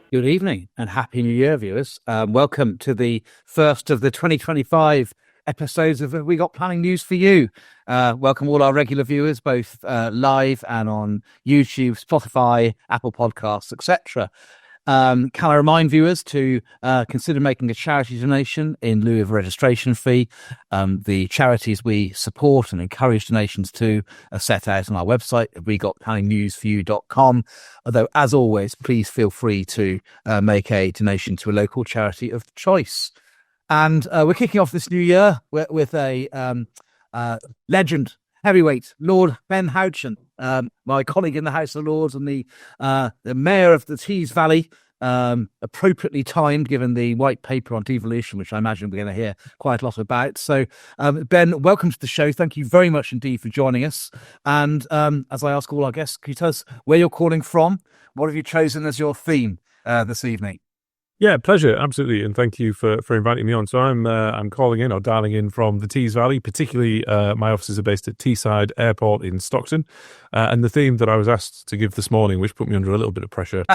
Good evening and Happy New Year, viewers. Welcome to the first of the 2025 episodes of We Got Planning News for You. Welcome all our regular viewers, both live and on YouTube, Spotify, Apple Podcasts, etc. Can I remind viewers to consider making a charity donation in lieu of a registration fee? The charities we support and encourage donations to are set out on our website at wegotplanningNewsForYou.com. Although, as always, please feel free to make a donation to a local charity of choice. And we're kicking off this new year with a legend, heavyweight, Lord Ben Houchen, my colleague in the House of Lords and the Mayor of the Tees Valley, appropriately timed given the white paper on devolution, which I imagine we're going to hear quite a lot about. So, Ben, welcome to the show. Thank you very much indeed for joining us. And as I ask all our guests, can you tell us where you're calling from? What have you chosen as your theme this evening? Yeah, pleasure, absolutely, and thank you for inviting me on. So I'm calling in or dialing in from the Tees Valley, particularly my offices are based at Teesside Airport in Stockton, and the theme that I was asked to give this morning, which put me under a little bit of pressure,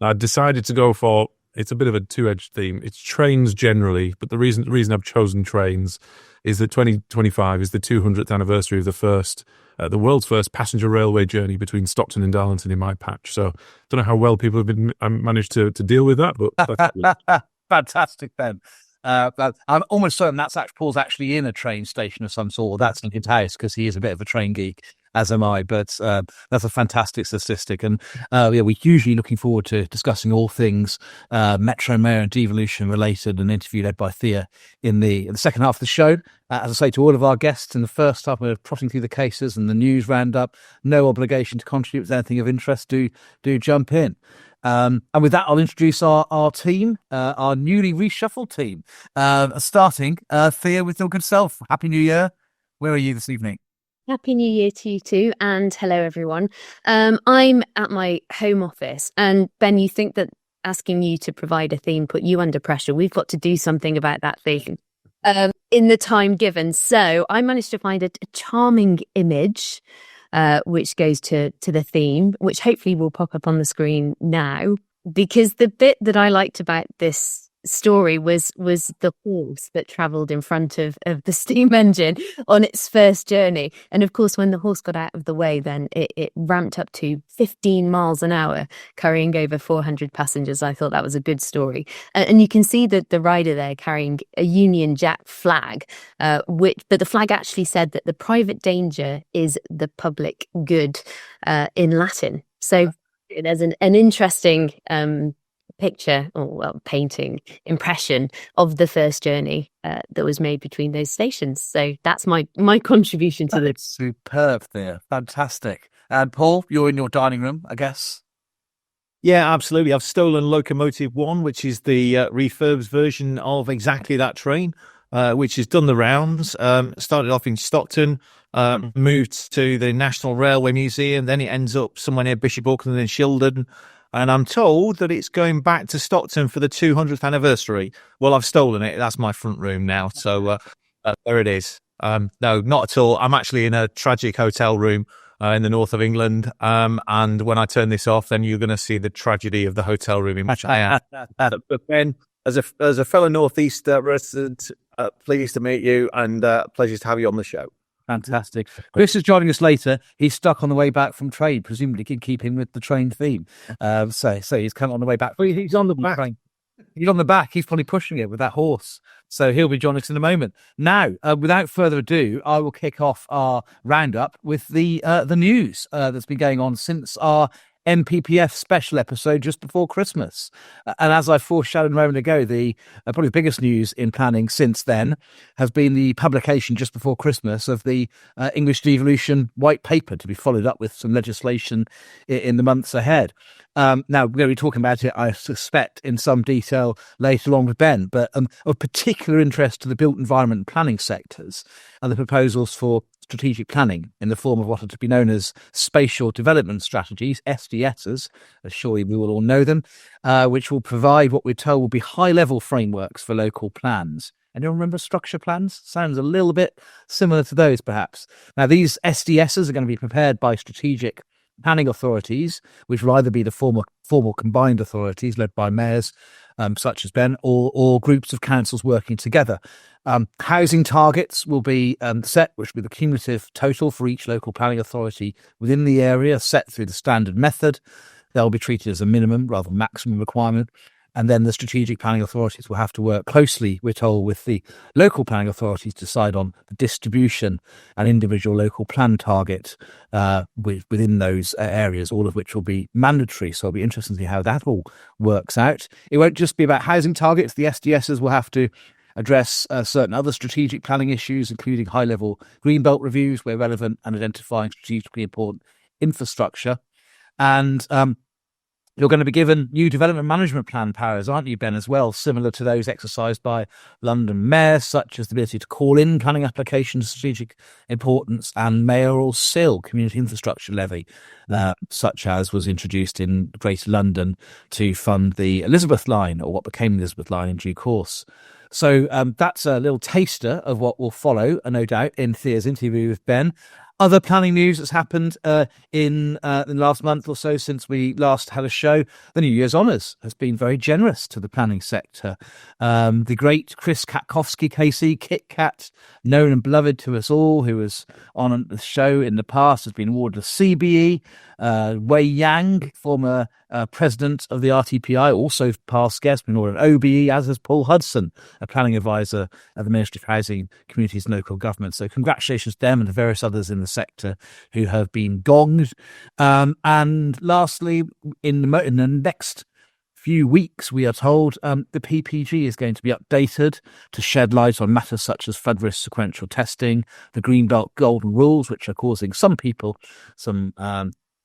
I decided to go for. It's a bit of a two-edged theme. It's trains generally, but the reason I've chosen trains is that 2025 is the 200th anniversary of the world's first passenger railway journey between Stockton and Darlington in my patch. So, don't know how well people have been managed to deal with that, but Fantastic, Ben. I'm almost certain Paul's actually in a train station of some sort. That's in his house because he is a bit of a train geek, as am I. But that's a fantastic statistic, and we're hugely looking forward to discussing all things Metro Mayor and devolution related. An interview led by Thea in the second half of the show. As I say to all of our guests, in the first half, we're trotting through the cases and the news roundup. No obligation to contribute with anything of interest. Do jump in. And with that, I'll introduce our team, our newly reshuffled team. Starting, Thea, with your good self. Happy New Year. Where are you this evening? Happy New Year to you too, and hello everyone. I'm at my home office, and Ben, you think that asking you to provide a theme put you under pressure? We've got to do something about that theme in the time given. So I managed to find a charming image which goes to the theme, which hopefully will pop up on the screen now, because the bit that I liked about this story was the horse that travelled in front of the steam engine on its first journey. And of course, when the horse got out of the way, then it ramped up to 15 miles an hour, carrying over 400 passengers. I thought that was a good story. And you can see that the rider there carrying a Union Jack flag, but the flag actually said that the private danger is the public good in Latin. So there's an interesting picture painting impression of the first journey that was made between those stations. So that's my contribution to this. Superb there. Fantastic. And Paul, you're in your dining room, I guess. Yeah, absolutely. I've stolen Locomotive One, which is the refurbs version of exactly that train, which has done the rounds. Started off in Stockton, moved to the National Railway Museum, then it ends up somewhere near Bishop Auckland and Shildon. And I'm told that it's going back to Stockton for the 200th anniversary. Well, I've stolen it. That's my front room now. So there it is. No, not at all. I'm actually in a tragic hotel room in the north of England. And when I turn this off, then you're going to see the tragedy of the hotel room in which I am. But Ben, as a fellow Northeast resident, pleased to meet you and pleasure to have you on the show. Fantastic. Chris is joining us later. He's stuck on the way back from trade, presumably keeping with the train theme. So he's kind of on the way back. He's on the back. He's on the back. He's probably pushing it with that horse. So he'll be joining us in a moment. Now, without further ado, I will kick off our roundup with the news that's been going on since our MPPF special episode just before Christmas. And as I foreshadowed a moment ago, the probably the biggest news in planning since then has been the publication just before Christmas of the English Devolution White Paper, to be followed up with some legislation in the months ahead. Now, we're going to be talking about it, I suspect, in some detail later on with Ben, but of particular interest to the built environment and planning sectors are the proposals for strategic planning in the form of what are to be known as spatial development strategies, SDSs, as surely we will all know them, which will provide what we're told will be high-level frameworks for local plans. Anyone remember structure plans? Sounds a little bit similar to those, perhaps. Now, these SDSs are going to be prepared by strategic planning authorities, which will either be the formal combined authorities led by mayors, such as Ben, or groups of councils working together. Housing targets will be set, which will be the cumulative total for each local planning authority within the area, set through the standard method. They'll be treated as a minimum rather than maximum requirement. And then the strategic planning authorities will have to work closely, we're told, with the local planning authorities to decide on the distribution and individual local plan target within those areas, all of which will be mandatory. So it'll be interesting to see how that all works out. It won't just be about housing targets. The SDSs will have to address certain other strategic planning issues, including high-level greenbelt reviews where relevant and identifying strategically important infrastructure. And you're going to be given new development management plan powers, aren't you, Ben, as well, similar to those exercised by London mayors, such as the ability to call in planning applications of strategic importance and mayoral SIL, community infrastructure levy, such as was introduced in Greater London to fund the Elizabeth line, or what became the Elizabeth line in due course. So that's a little taster of what will follow, no doubt, in Thea's interview with Ben. Other planning news that's happened in the last month or so since we last had a show, the New Year's Honours has been very generous to the planning sector. The great Chris Katkowski KC, Kit Kat, known and beloved to us all, who was on the show in the past, has been awarded a CBE. Wei Yang, former president of the RTPI, also past guest, been awarded an OBE, as has Paul Hudson, a planning advisor at the Ministry of Housing, Communities and Local Government. So congratulations to them and to various others in the sector who have been gonged. And lastly, in the next few weeks, we are told the PPG is going to be updated to shed light on matters such as flood risk sequential testing, the Greenbelt golden rules, which are causing some people some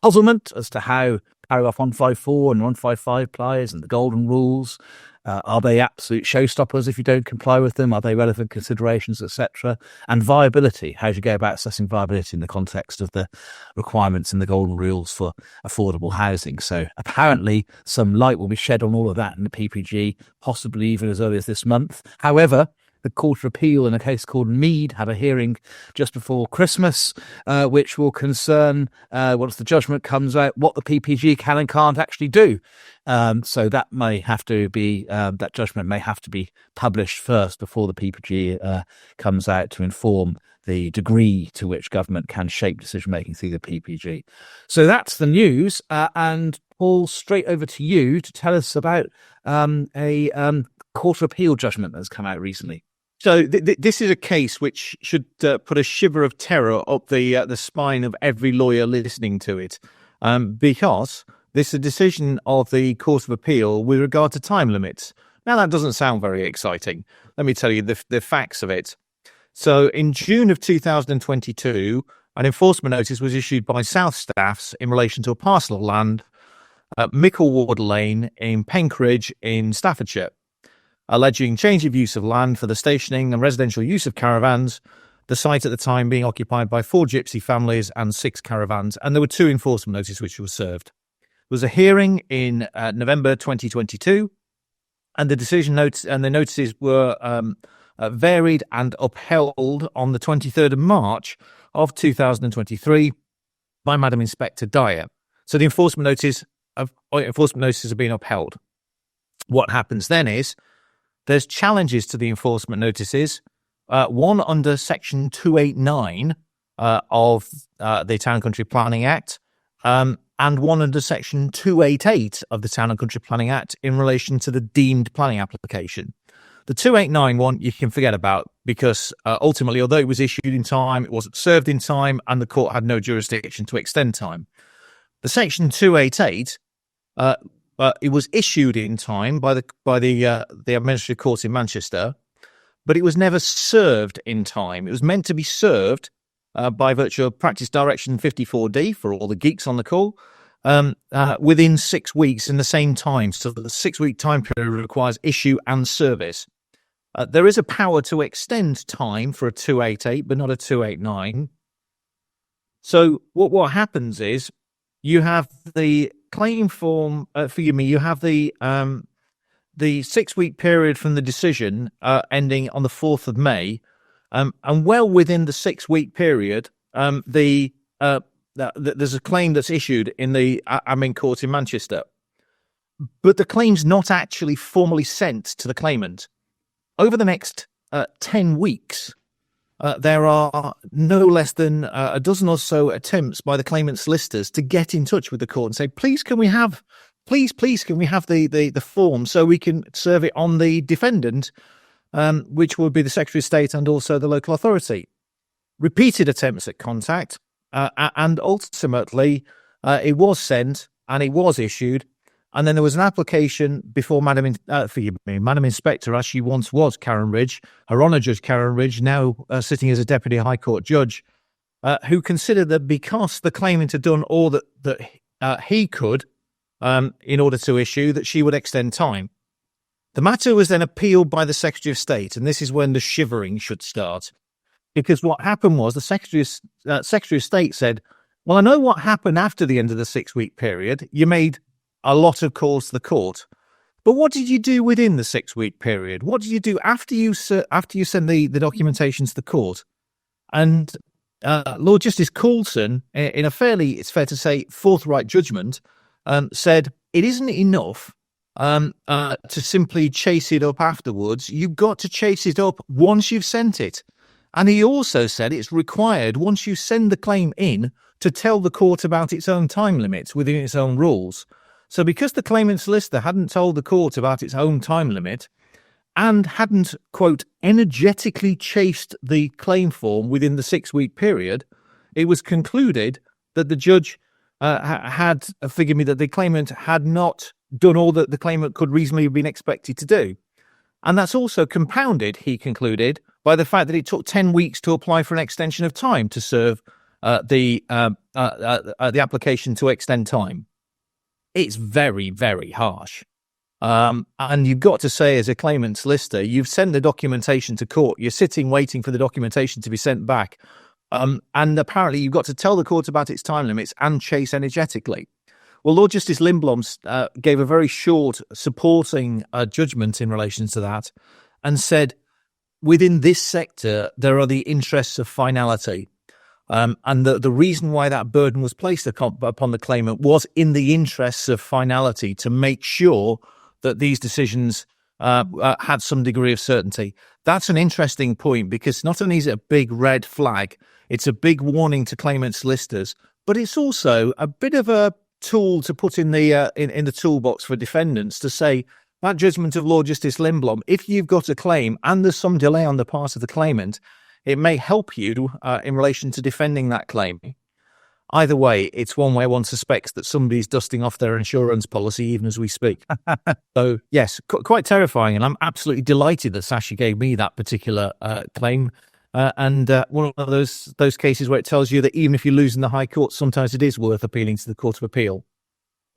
puzzlement as to how paragraph 154 and 155 applies, and the golden rules. Are they absolute showstoppers if you don't comply with them? Are they relevant considerations, etc.? And viability. How do you go about assessing viability in the context of the requirements in the golden rules for affordable housing? So apparently some light will be shed on all of that in the PPG, possibly even as early as this month. However, the Court of Appeal in a case called Mead had a hearing just before Christmas, which will concern, once the judgment comes out, what the PPG can and can't actually do. So that may have to be, that judgment may have to be published first before the PPG comes out to inform the degree to which government can shape decision-making through the PPG. So that's the news. And Paul, straight over to you to tell us about a Court of Appeal judgment that's come out recently. So this is a case which should put a shiver of terror up the spine of every lawyer listening to it, because this is a decision of the Court of Appeal with regard to time limits. Now, that doesn't sound very exciting. Let me tell you the facts of it. So in June of 2022, an enforcement notice was issued by South Staffs in relation to a parcel of land at Mickleward Lane in Penkridge in Staffordshire, alleging change of use of land for the stationing and residential use of caravans, the site at the time being occupied by 4 gypsy families and 6 caravans, and there were 2 enforcement notices which were served. There was a hearing in November 2022, and the decision notes and the notices were varied and upheld on the 23rd of March of 2023 by Madam Inspector Dyer. So the enforcement notices have been upheld. What happens then is there's challenges to the enforcement notices, one under Section 289 of the Town and Country Planning Act, and one under Section 288 of the Town and Country Planning Act in relation to the deemed planning application. The 289 one you can forget about because ultimately, although it was issued in time, it wasn't served in time, and the court had no jurisdiction to extend time. The Section 288, it was issued in time by the Administrative Court in Manchester, but it was never served in time. It was meant to be served by virtue of Practice Direction 54D for all the geeks on the call within 6 weeks in the same time. So the 6-week time period requires issue and service. There is a power to extend time for a 288, but not a 289. So what happens is you have the claim form, you have the 6-week period from the decision ending on the 4th of May, and well within the 6-week period, the there's a claim that's issued in the admin court in Manchester, but the claim's not actually formally sent to the claimant. Over the next 10 weeks, there are no less than a dozen or so attempts by the claimant's solicitors to get in touch with the court and say, please, can we have the form so we can serve it on the defendant, which would be the Secretary of State and also the local authority. Repeated attempts at contact, and ultimately it was sent and it was issued. And then there was an application before Madam Inspector, as she once was, Karen Ridge, Her Honour Judge Karen Ridge, now sitting as a Deputy High Court Judge, who considered that because the claimant had done all that he could in order to issue, that she would extend time. The matter was then appealed by the Secretary of State, and this is when the shivering should start. Because what happened was the Secretary of State said, well, I know what happened after the end of the 6-week period. You made a lot of calls to the court. But what did you do within the 6-week period? What did you do after you send the documentation to the court? And Lord Justice Coulson, in a fairly, it's fair to say, forthright judgment, said it isn't enough to simply chase it up afterwards. You've got to chase it up once you've sent it. And he also said it's required, once you send the claim in, to tell the court about its own time limits within its own rules. So because the claimant solicitor hadn't told the court about its own time limit and hadn't, quote, energetically chased the claim form within the 6-week period, it was concluded that the judge that the claimant had not done all that the claimant could reasonably have been expected to do. And that's also compounded, he concluded, by the fact that it took 10 weeks to apply for an extension of time to serve the application to extend time. It's very, very harsh. And you've got to say, as a claimant solicitor, you've sent the documentation to court. You're sitting waiting for the documentation to be sent back. And apparently you've got to tell the court about its time limits and chase energetically. Well, Lord Justice Lindblom gave a very short supporting judgment in relation to that and said, within this sector, there are the interests of finality. And the reason why that burden was placed upon the claimant was in the interests of finality, to make sure that these decisions had some degree of certainty. That's an interesting point, because not only is it a big red flag, it's a big warning to claimant solicitors, but it's also a bit of a tool to put in the toolbox for defendants to say, that judgment of Lord Justice Lindblom, if you've got a claim and there's some delay on the part of the claimant, it may help you in relation to defending that claim. Either way, it's one where one suspects that somebody's dusting off their insurance policy even as we speak. So, yes, quite terrifying. And I'm absolutely delighted that Sasha gave me that particular claim. And one of those cases where it tells you that even if you lose in the High Court, sometimes it is worth appealing to the Court of Appeal.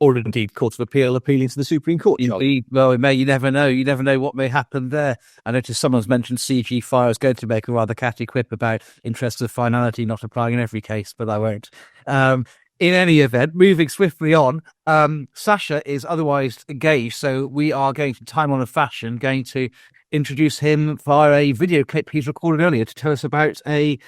Or indeed, Court of Appeal appealing to the Supreme Court. Well, you never know. You never know what may happen there. I noticed someone's mentioned CG Fire. I was going to make a rather catty quip about interests of finality not applying in every case, but I won't. In any event, moving swiftly on, Sasha is otherwise engaged, so we are going to time-honoured fashion, going to introduce him via a video clip he's recorded earlier to tell us about a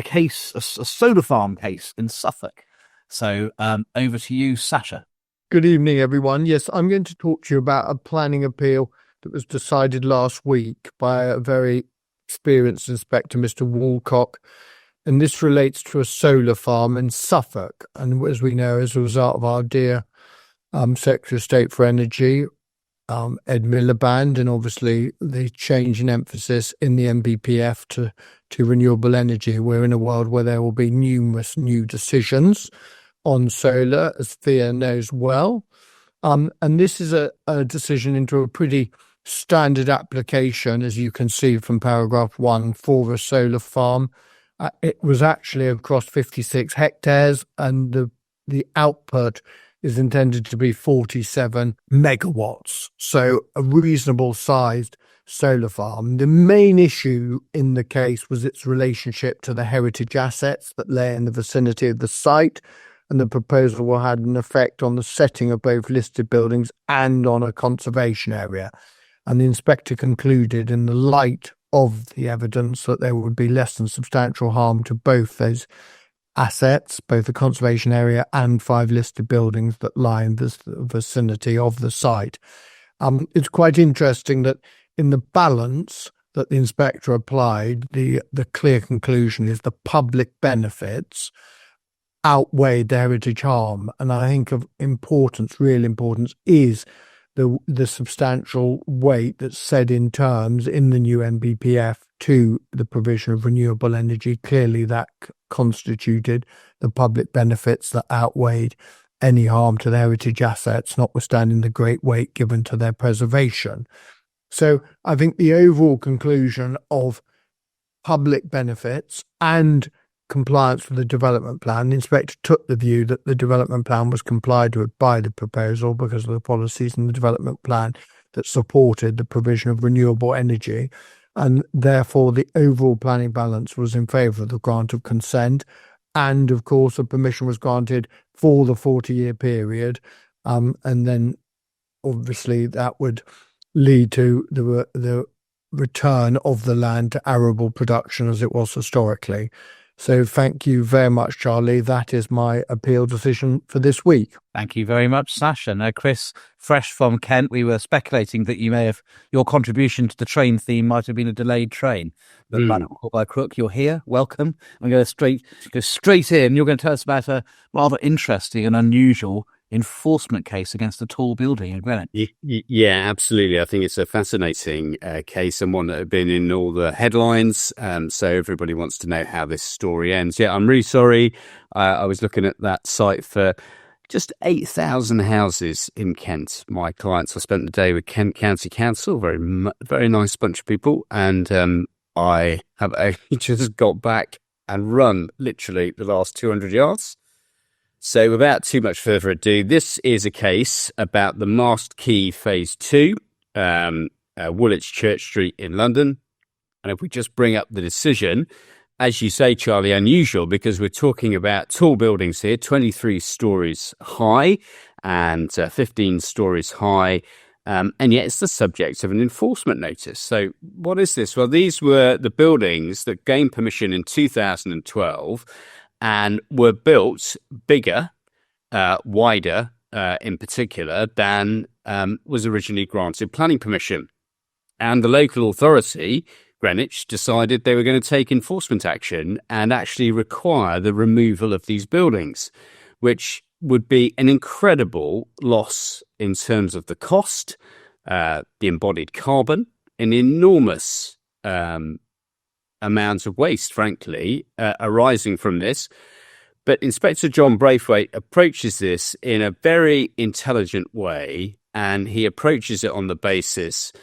case, a solar farm case in Suffolk. So over to you, Sasha. Good evening, everyone. Yes, I'm going to talk to you about a planning appeal that was decided last week by a very experienced inspector, Mr. Walcock. And this relates to a solar farm in Suffolk. And as we know, as a result of our dear Secretary of State for Energy, Ed Miliband, and obviously the change in emphasis in the NBPF to renewable energy, we're in a world where there will be numerous new decisions on solar, as Thea knows well. And this is a decision into a pretty standard application, as you can see from paragraph 1, for a solar farm. It was actually across 56 hectares, and the output is intended to be 47 megawatts. So a reasonable sized solar farm. The main issue in the case was its relationship to the heritage assets that lay in the vicinity of the site, and the proposal had an effect on the setting of both listed buildings and on a conservation area. And the inspector concluded, in the light of the evidence, that there would be less than substantial harm to both those assets, both the conservation area and 5 listed buildings that line the vicinity of the site. It's quite interesting that in the balance that the inspector applied, the clear conclusion is the public benefits outweighed the heritage harm. And I think of importance, real importance, is the substantial weight that's said in terms in the new NBPF to the provision of renewable energy. Clearly that constituted the public benefits that outweighed any harm to the heritage assets, notwithstanding the great weight given to their preservation. So I think the overall conclusion of public benefits and compliance with the development plan, the inspector took the view that the development plan was complied with by the proposal because of the policies in the development plan that supported the provision of renewable energy, and therefore the overall planning balance was in favour of the grant of consent. And of course the permission was granted for the 40-year period, and then obviously that would lead to the return of the land to arable production as it was historically. So thank you very much, Charlie. That is my appeal decision for this week. Thank you very much, Sasha. Now, Chris, fresh from Kent, we were speculating that your contribution to the train theme might have been a delayed train. But by crook, you're here. Welcome. I'm going to go straight in. You're going to tell us about a rather interesting and unusual enforcement case against a tall building in Greenwich. Yeah, absolutely. I think it's a fascinating case and one that had been in all the headlines. So everybody wants to know how this story ends. Yeah, I'm really sorry. I was looking at that site for just 8,000 houses in Kent. My clients, I spent the day with Kent County Council, very nice bunch of people. And I have just got back and run literally the last 200 yards. So without too much further ado, this is a case about the Mast Quay Phase 2, Woolwich Church Street in London. And if we just bring up the decision, as you say, Charlie, unusual because we're talking about tall buildings here, 23 stories high and 15 stories high. And yet it's the subject of an enforcement notice. So what is this? Well, these were the buildings that gained permission in 2012 and were built bigger, wider in particular, than was originally granted planning permission. And the local authority, Greenwich, decided they were going to take enforcement action and actually require the removal of these buildings, which would be an incredible loss in terms of the cost, the embodied carbon, an enormous amount of waste, frankly, arising from this. But Inspector John Braithwaite approaches this in a very intelligent way, and he approaches it on the basis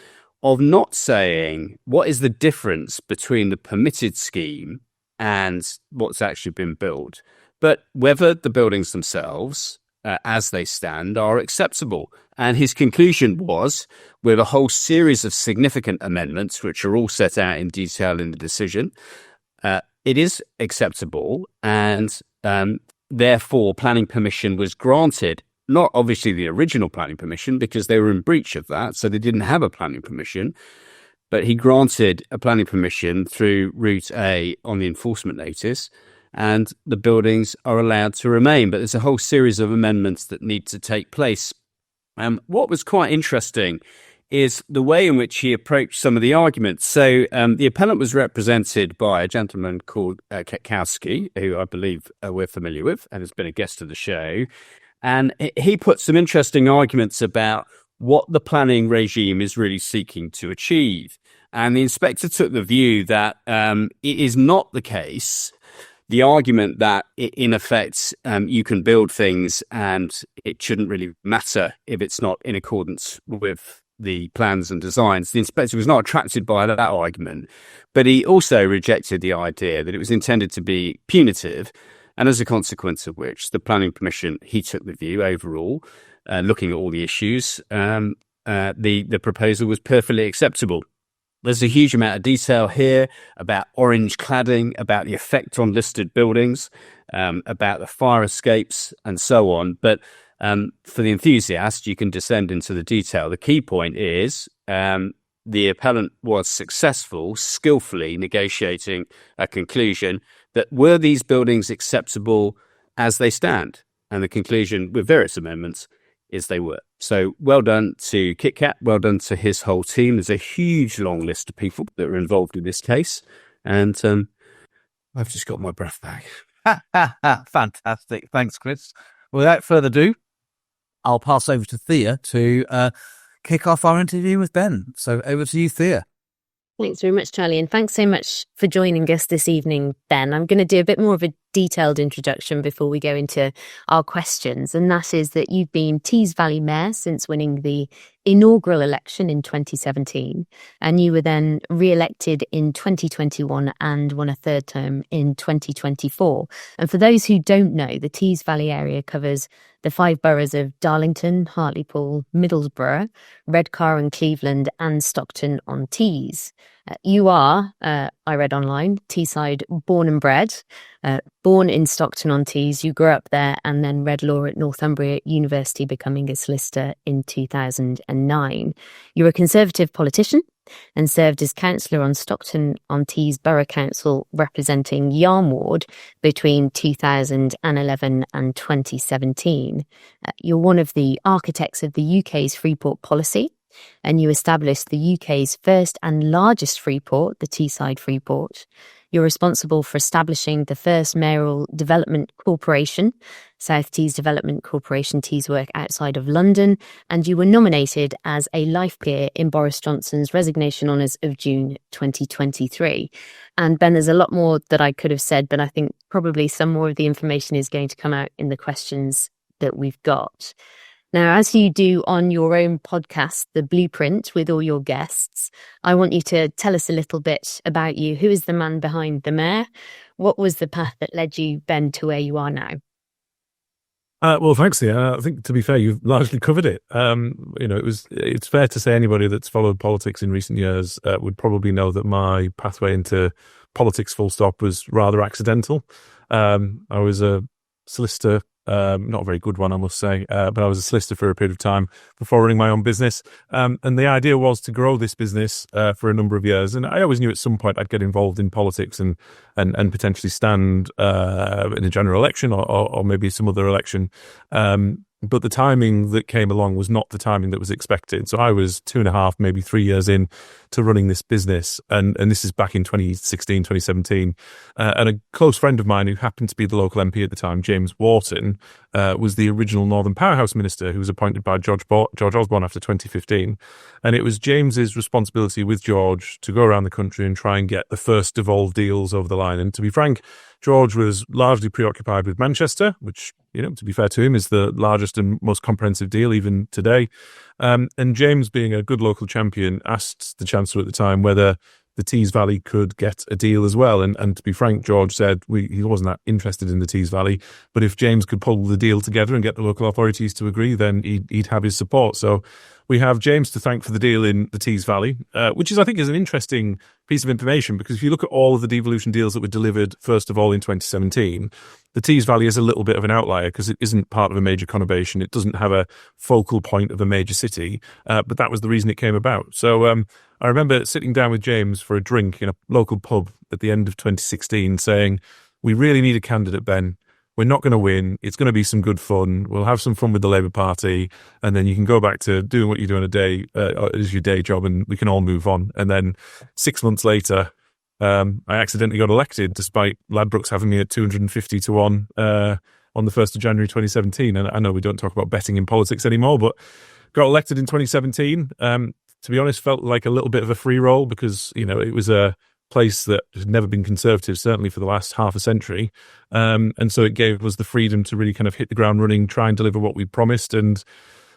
of not saying what is the difference between the permitted scheme and what's actually been built, but whether the buildings themselves, as they stand, are acceptable. And his conclusion was, with a whole series of significant amendments, which are all set out in detail in the decision, it is acceptable, and therefore planning permission was granted. Not obviously the original planning permission, because they were in breach of that, so they didn't have a planning permission. But he granted a planning permission through Route A on the enforcement notice, and the buildings are allowed to remain. But there's a whole series of amendments that need to take place. What was quite interesting is the way in which he approached some of the arguments. So the appellant was represented by a gentleman called Kowski, who I believe we're familiar with and has been a guest of the show. And he put some interesting arguments about what the planning regime is really seeking to achieve. And the inspector took the view that it is not the case, the argument that in effect you can build things and it shouldn't really matter if it's not in accordance with the plans and designs. The inspector was not attracted by that argument, but he also rejected the idea that it was intended to be punitive. And as a consequence of which, the planning permission, he took the view overall, looking at all the issues, the proposal was perfectly acceptable. There's a huge amount of detail here about orange cladding, about the effect on listed buildings, about the fire escapes and so on. But for the enthusiast, you can descend into the detail. The key point is the appellant was successful, skillfully negotiating a conclusion that were these buildings acceptable as they stand? And the conclusion, with various amendments, is they were. So well done to Kit Kat, well done to his whole team. There's a huge long list of people that are involved in this case. And I've just got my breath back. Fantastic. Thanks, Chris. Without further ado, I'll pass over to Thea to kick off our interview with Ben. So over to you, Thea. Thanks very much, Charlie. And thanks so much for joining us this evening, Ben. I'm going to do a bit more of a detailed introduction before we go into our questions. And that is that you've been Tees Valley Mayor since winning the inaugural election in 2017. And you were then re-elected in 2021 and won a third term in 2024. And for those who don't know, the Tees Valley area covers the 5 boroughs of Darlington, Hartlepool, Middlesbrough, Redcar, Cleveland and Stockton-on-Tees. You are, I read online, Teesside born and bred. Born in Stockton-on-Tees, you grew up there and then read law at Northumbria University, becoming a solicitor in 2009. You're a Conservative politician and served as councillor on Stockton-on-Tees Borough Council, representing Yarm Ward between 2011 and 2017. You're one of the architects of the UK's Freeport policy, and you established the UK's first and largest freeport, the Teesside Freeport. You're responsible for establishing the first mayoral development corporation, South Tees Development Corporation Teeswork, outside of London, and you were nominated as a life peer in Boris Johnson's resignation honours of June 2023. And Ben, there's a lot more that I could have said, but I think probably some more of the information is going to come out in the questions that we've got. Now, as you do on your own podcast, The Blueprint, with all your guests, I want you to tell us a little bit about you. Who is the man behind the mayor? What was the path that led you, Ben, to where you are now? Well, thanks, Thea. I think, to be fair, you've largely covered it. It's fair to say anybody that's followed politics in recent years would probably know that my pathway into politics, full stop, was rather accidental. I was a solicitor. Not a very good one, I must say, but I was a solicitor for a period of time before running my own business. And the idea was to grow this business for a number of years. And I always knew at some point I'd get involved in politics and potentially stand in a general election or maybe some other election. But the timing that came along was not the timing that was expected. So I was 2.5, maybe 3 years in to running this business. And this is back in 2016, 2017. And a close friend of mine who happened to be the local MP at the time, James Wharton, was the original Northern Powerhouse Minister who was appointed by George Osborne after 2015. And it was James's responsibility with George to go around the country and try and get the first devolved deals over the line. And to be frank, George was largely preoccupied with Manchester, which, to be fair to him, is the largest and most comprehensive deal even today. And James, being a good local champion, asked the Chancellor at the time whether the Tees Valley could get a deal as well. And to be frank, George said he wasn't that interested in the Tees Valley, but if James could pull the deal together and get the local authorities to agree, then he'd have his support. So we have James to thank for the deal in the Tees Valley, which I think is an interesting piece of information, because if you look at all of the devolution deals that were delivered, first of all, in 2017, the Tees Valley is a little bit of an outlier because it isn't part of a major conurbation. It doesn't have a focal point of a major city, but that was the reason it came about. So I remember sitting down with James for a drink in a local pub at the end of 2016 saying, we really need a candidate, Ben. We're not going to win. It's going to be some good fun. We'll have some fun with the Labour Party, and then you can go back to doing what you do on a day as your day job, and we can all move on. And then 6 months later, I accidentally got elected, despite Ladbrokes having me at 250 to 1 on the 1st of January 2017. And I know we don't talk about betting in politics anymore, but got elected in 2017. To be honest, felt like a little bit of a free roll because, it was a place that had never been Conservative, certainly for the last half a century. And so it gave us the freedom to really kind of hit the ground running, try and deliver what we promised. And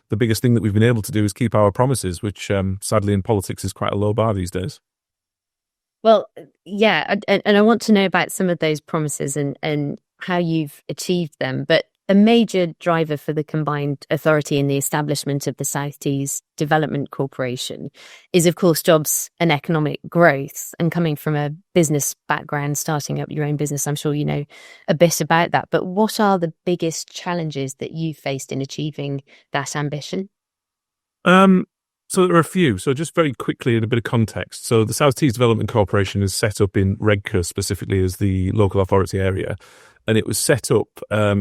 the biggest thing that we've been able to do is keep our promises, which sadly in politics is quite a low bar these days. Well, yeah, and I want to know about some of those promises and how you've achieved them. But a major driver for the combined authority in the establishment of the South Tees Development Corporation is, of course, jobs and economic growth. And coming from a business background, starting up your own business, I'm sure you know a bit about that. But what are the biggest challenges that you faced in achieving that ambition? So there are a few. So just very quickly, in a bit of context. So the South Tees Development Corporation is set up in Redcar specifically as the local authority area. And it was set up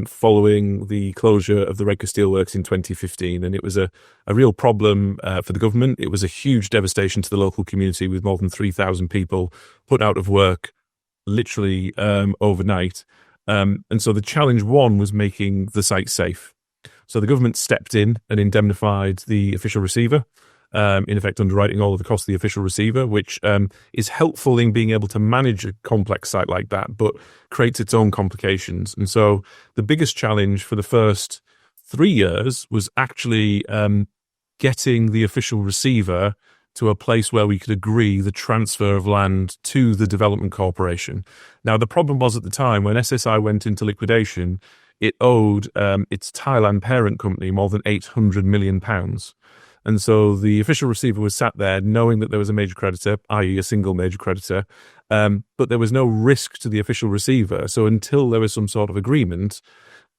following the closure of the Redcar Steelworks in 2015. And it was a real problem for the government. It was a huge devastation to the local community, with more than 3,000 people put out of work literally overnight. And so the challenge one was making the site safe. So the government stepped in and indemnified the official receiver, in effect underwriting all of the costs of the official receiver, which is helpful in being able to manage a complex site like that, but creates its own complications. And so the biggest challenge for the first 3 years was actually getting the official receiver to a place where we could agree the transfer of land to the development corporation. Now, the problem was at the time when SSI went into liquidation, it owed its Thailand parent company more than £800 million. And so the official receiver was sat there knowing that there was a major creditor, i.e. a single major creditor, but there was no risk to the official receiver. So until there was some sort of agreement,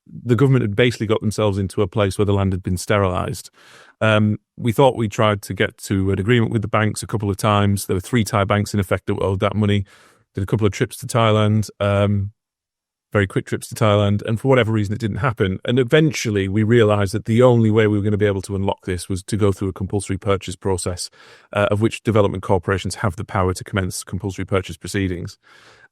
the government had basically got themselves into a place where the land had been sterilised. We thought we tried to get to an agreement with the banks a couple of times. There were 3 Thai banks in effect that owed that money. Did a couple of trips to Thailand, very quick trips to Thailand, and for whatever reason it didn't happen. And eventually we realised that the only way we were going to be able to unlock this was to go through a compulsory purchase process, of which development corporations have the power to commence compulsory purchase proceedings.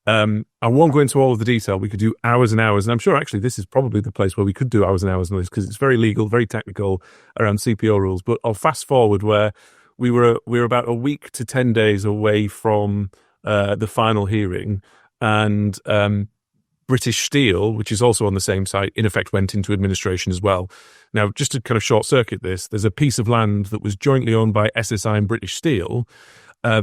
I won't go into all of the detail. We could do hours and hours, and I'm sure actually this is probably the place where we could do hours and hours on this, because it's very legal, very technical around CPO rules. But I'll fast forward where we were about a week to 10 days away from the final hearing, and British Steel, which is also on the same site, in effect went into administration as well. Now, just to kind of short circuit this, there's a piece of land that was jointly owned by SSI and British Steel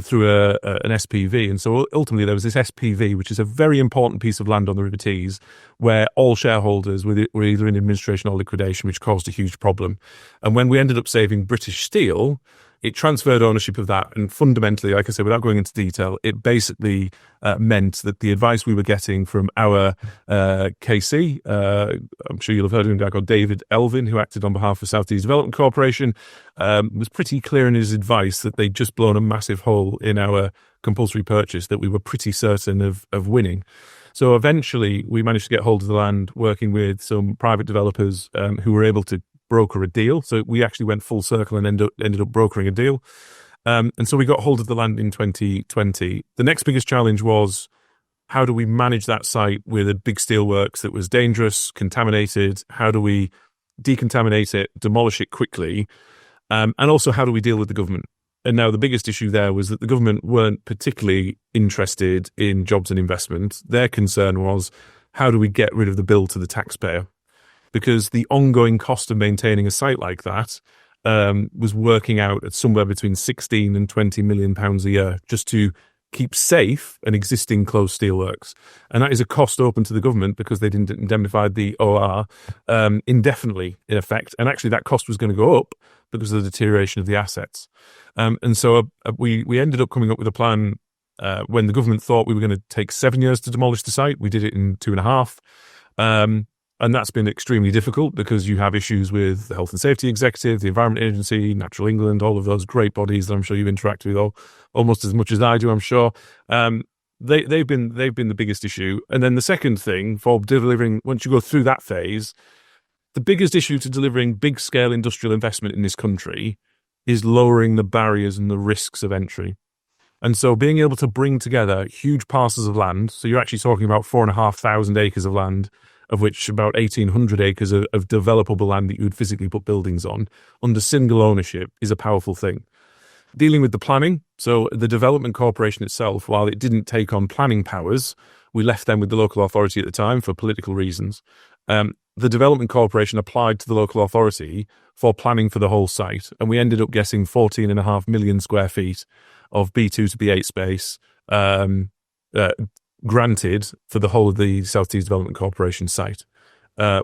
through an SPV. And so ultimately there was this SPV, which is a very important piece of land on the River Tees, where all shareholders were either in administration or liquidation, which caused a huge problem. And when we ended up saving British Steel, it transferred ownership of that. And fundamentally, like I said, without going into detail, it basically meant that the advice we were getting from our KC, I'm sure you'll have heard of him, a guy called David Elvin, who acted on behalf of South East Development Corporation, was pretty clear in his advice that they'd just blown a massive hole in our compulsory purchase that we were pretty certain of winning. So eventually we managed to get hold of the land, working with some private developers who were able to broker a deal. So we actually went full circle and ended up brokering a deal. And so we got hold of the land in 2020. The next biggest challenge was, how do we manage that site with a big steelworks that was dangerous, contaminated? How do we decontaminate it, demolish it quickly? And also, how do we deal with the government? And now the biggest issue there was that the government weren't particularly interested in jobs and investment. Their concern was, how do we get rid of the bill to the taxpayer? Because the ongoing cost of maintaining a site like that was working out at somewhere between 16 and 20 million pounds a year just to keep safe an existing closed steelworks. And that is a cost open to the government because they didn't indemnify the OR indefinitely, in effect. And actually that cost was going to go up because of the deterioration of the assets. And so we ended up coming up with a plan when the government thought we were going to take 7 years to demolish the site. We did it in 2.5. And that's been extremely difficult because you have issues with the Health and Safety Executive, the Environment Agency, Natural England, all of those great bodies that I'm sure you've interacted with almost as much as I do, I'm sure. They've been the biggest issue. And then the second thing for delivering, once you go through that phase, the biggest issue to delivering big scale industrial investment in this country is lowering the barriers and the risks of entry. And so being able to bring together huge parcels of land, so you're actually talking about 4,500 acres of land, of which about 1,800 acres of developable land that you would physically put buildings on, under single ownership, is a powerful thing. Dealing with the planning, so the development corporation itself, while it didn't take on planning powers, we left them with the local authority at the time for political reasons. The development corporation applied to the local authority for planning for the whole site, and we ended up getting 14.5 million square feet of B2 to B8 space, granted for the whole of the South Tees Development Corporation site,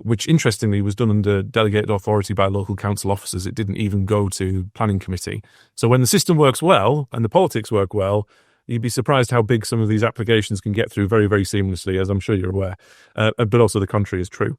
which interestingly was done under delegated authority by local council officers. It didn't even go to planning committee. So when the system works well and the politics work well, you'd be surprised how big some of these applications can get through very, very seamlessly, as I'm sure you're aware. But also the contrary is true.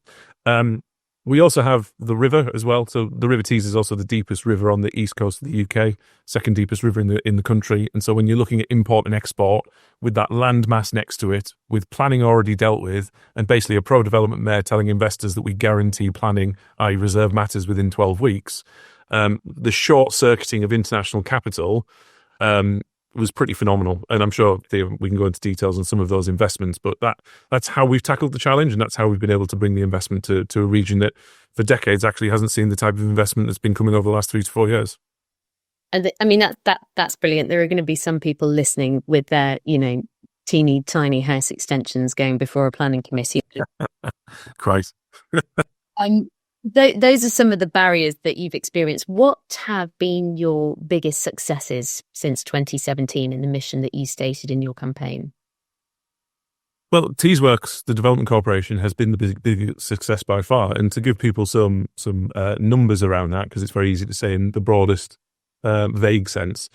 We also have the river as well. So the River Tees is also the deepest river on the east coast of the UK, second deepest river in the country. And so when you're looking at import and export, with that land mass next to it, with planning already dealt with, and basically a pro-development mayor telling investors that we guarantee planning, i.e. reserve matters within 12 weeks, the short-circuiting of international capital was pretty phenomenal. And I'm sure we can go into details on some of those investments, but that's how we've tackled the challenge, and that's how we've been able to bring the investment to a region that for decades actually hasn't seen the type of investment that's been coming over the last 3 to 4 years. And that's brilliant. There are going to be some people listening with their, teeny tiny house extensions going before a planning committee. Christ. Those are some of the barriers that you've experienced. What have been your biggest successes since 2017 in the mission that you stated in your campaign? Well, Teesworks, the development corporation, has been the big success by far. And to give people some numbers around that, because it's very easy to say in the broadest vague sense,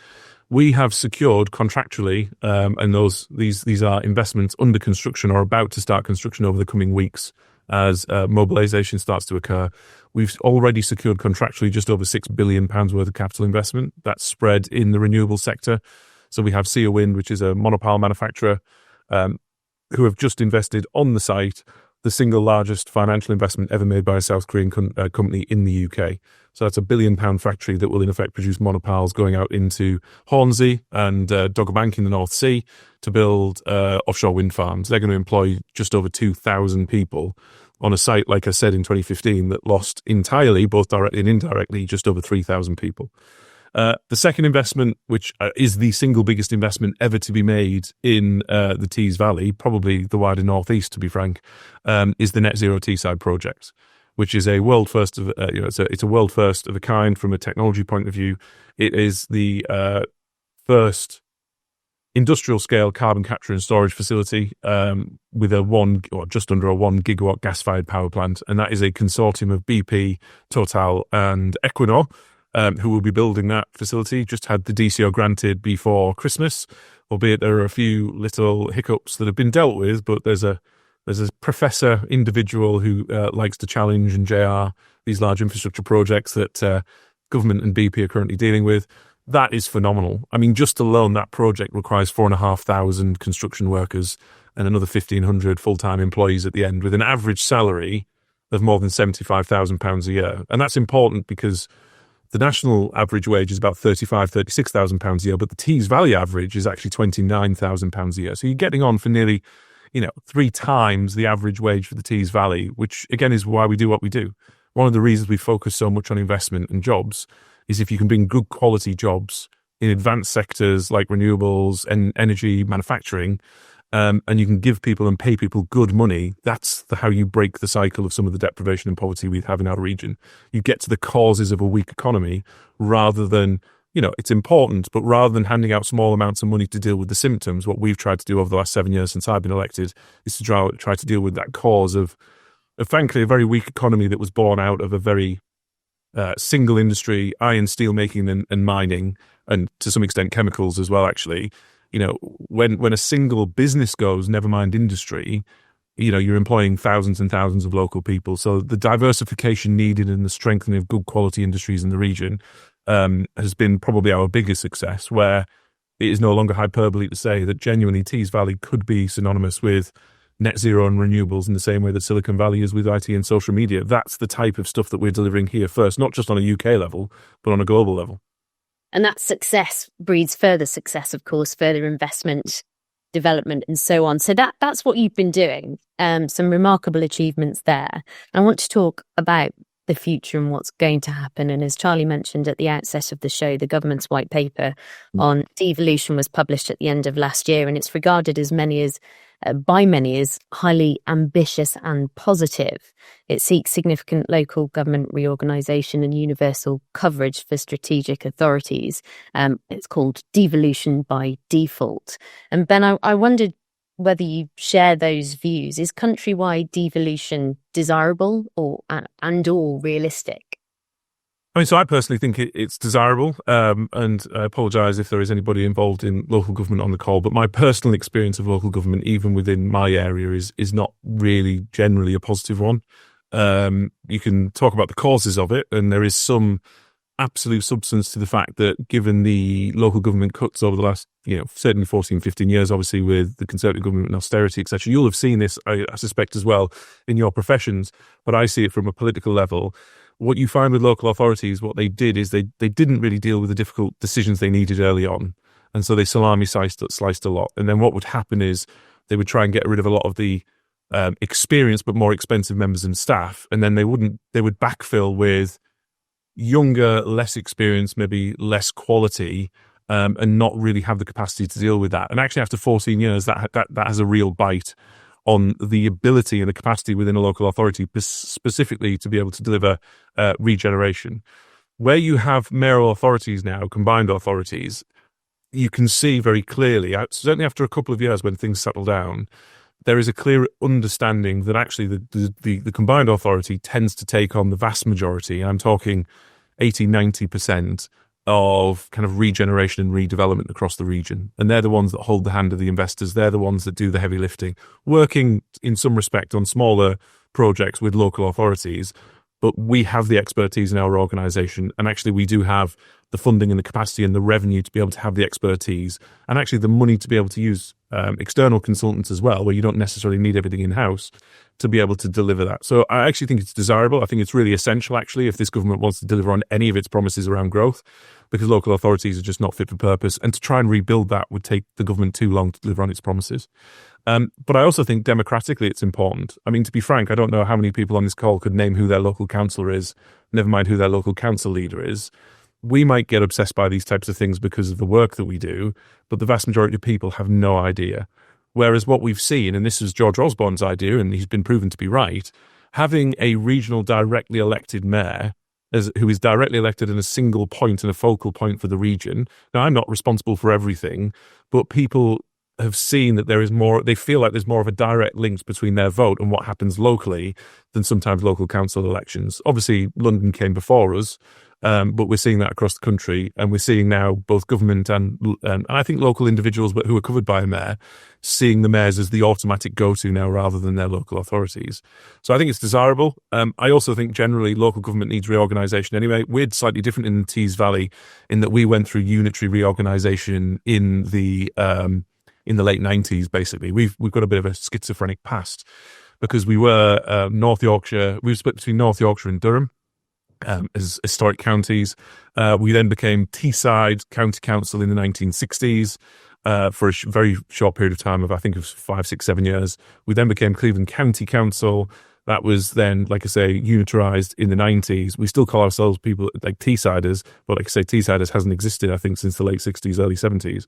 we have secured contractually, and these are investments under construction or about to start construction over the coming weeks as mobilisation starts to occur. We've already secured contractually just over £6 billion worth of capital investment. That's spread in the renewable sector. So we have Sea Wind, which is a monopile manufacturer, who have just invested on the site the single largest financial investment ever made by a South Korean company in the UK. So that's a £1 billion factory that will in effect produce monopiles going out into Hornsey and Dogger Bank in the North Sea to build offshore wind farms. They're going to employ just over 2,000 people on a site, like I said, in 2015 that lost entirely, both directly and indirectly, just over 3,000 people. The second investment, which is the single biggest investment ever to be made in the Tees Valley, probably the wider northeast, to be frank, is the Net Zero Teesside project, which is a world first of it's a world first of a kind from a technology point of view. It is the first industrial scale carbon capture and storage facility with just under a 1 gigawatt gas fired power plant, and that is a consortium of BP, Total, and Equinor. Who will be building that facility. Just had the DCO granted before Christmas, albeit there are a few little hiccups that have been dealt with, but there's a professor individual who likes to challenge and JR these large infrastructure projects that government and BP are currently dealing with. That is phenomenal. I mean, just alone that project requires 4,500 construction workers and another 1,500 full-time employees at the end, with an average salary of more than £75,000 a year. And that's important because the national average wage is about £36,000 a year, but the Tees Valley average is actually £29,000 a year. So you're getting on for nearly, 3 times the average wage for the Tees Valley, which again is why we do what we do. One of the reasons we focus so much on investment and jobs is if you can bring good quality jobs in advanced sectors like renewables and energy manufacturing, and you can give people and pay people good money, that's how you break the cycle of some of the deprivation and poverty we have in our region. You get to the causes of a weak economy rather than, it's important, but rather than handing out small amounts of money to deal with the symptoms, what we've tried to do over the last 7 years since I've been elected is to try to deal with that cause of frankly, a very weak economy that was born out of a very single industry, iron, steel making and mining, and to some extent chemicals as well, actually. When a single business goes, never mind industry, you're employing thousands and thousands of local people. So the diversification needed and the strengthening of good quality industries in the region has been probably our biggest success, where it is no longer hyperbole to say that genuinely Tees Valley could be synonymous with net zero and renewables in the same way that Silicon Valley is with IT and social media. That's the type of stuff that we're delivering here first, not just on a UK level, but on a global level. And that success breeds further success, of course, further investment, development, and so on. So that's what you've been doing. Some remarkable achievements there. I want to talk about the future and what's going to happen. And as Charlie mentioned at the outset of the show, the government's white paper on devolution was published at the end of last year, and it's regarded by many as highly ambitious and positive. It seeks significant local government reorganisation and universal coverage for strategic authorities. It's called devolution by default. And Ben, I wondered whether you share those views. Is countrywide devolution desirable or realistic? So I personally think it's desirable, and I apologise if there is anybody involved in local government on the call, but my personal experience of local government, even within my area, is not really generally a positive one. You can talk about the causes of it, and there is some absolute substance to the fact that given the local government cuts over the last, certainly 14, 15 years, obviously with the Conservative government and austerity, etc., you'll have seen this, I suspect, as well in your professions, but I see it from a political level. What you find with local authorities, what they did is they didn't really deal with the difficult decisions they needed early on. And so they salami sliced a lot. And then what would happen is they would try and get rid of a lot of the experienced but more expensive members and staff. And then they would backfill with younger, less experienced, maybe less quality, and not really have the capacity to deal with that. And actually, after 14 years, that has a real bite on the ability and the capacity within a local authority, specifically to be able to deliver regeneration. Where you have mayoral authorities now, combined authorities, you can see very clearly, certainly after a couple of years when things settle down, there is a clear understanding that actually the combined authority tends to take on the vast majority. I'm talking 80, 90% of kind of regeneration and redevelopment across the region. And they're the ones that hold the hand of the investors. They're the ones that do the heavy lifting, working in some respect on smaller projects with local authorities. But we have the expertise in our organisation, and actually we do have the funding and the capacity and the revenue to be able to have the expertise, and actually the money to be able to use external consultants as well, where you don't necessarily need everything in-house to be able to deliver that. So I actually think it's desirable. I think it's really essential, actually, if this government wants to deliver on any of its promises around growth, because local authorities are just not fit for purpose. And to try and rebuild that would take the government too long to deliver on its promises. But I also think democratically it's important. I mean, to be frank, I don't know how many people on this call could name who their local councillor is, never mind who their local council leader is. We might get obsessed by these types of things because of the work that we do, but the vast majority of people have no idea. Whereas what we've seen, and this is George Osborne's idea, and he's been proven to be right, having a regional directly elected mayor who is directly elected in a single point and a focal point for the region. Now, I'm not responsible for everything, but people have seen that there is more, they feel like there's more of a direct link between their vote and what happens locally than sometimes local council elections. Obviously, London came before us, but we're seeing that across the country, and we're seeing now both government and I think local individuals, but who are covered by a mayor, seeing the mayors as the automatic go-to now rather than their local authorities. So I think it's desirable. I also think generally local government needs reorganisation anyway. We're slightly different in the Tees Valley in that we went through unitary reorganisation in the late 90s, basically. We've got a bit of a schizophrenic past because we were North Yorkshire. We were split between North Yorkshire and Durham as historic counties. We then became Teesside County Council in the 1960s for a very short period of time of, I think, of 5, 6, 7 years. We then became Cleveland County Council. That was then, like I say, unitarised in the 90s. We still call ourselves people like Teessiders, but like I say, Teessiders hasn't existed, I think, since the late 60s, early 70s.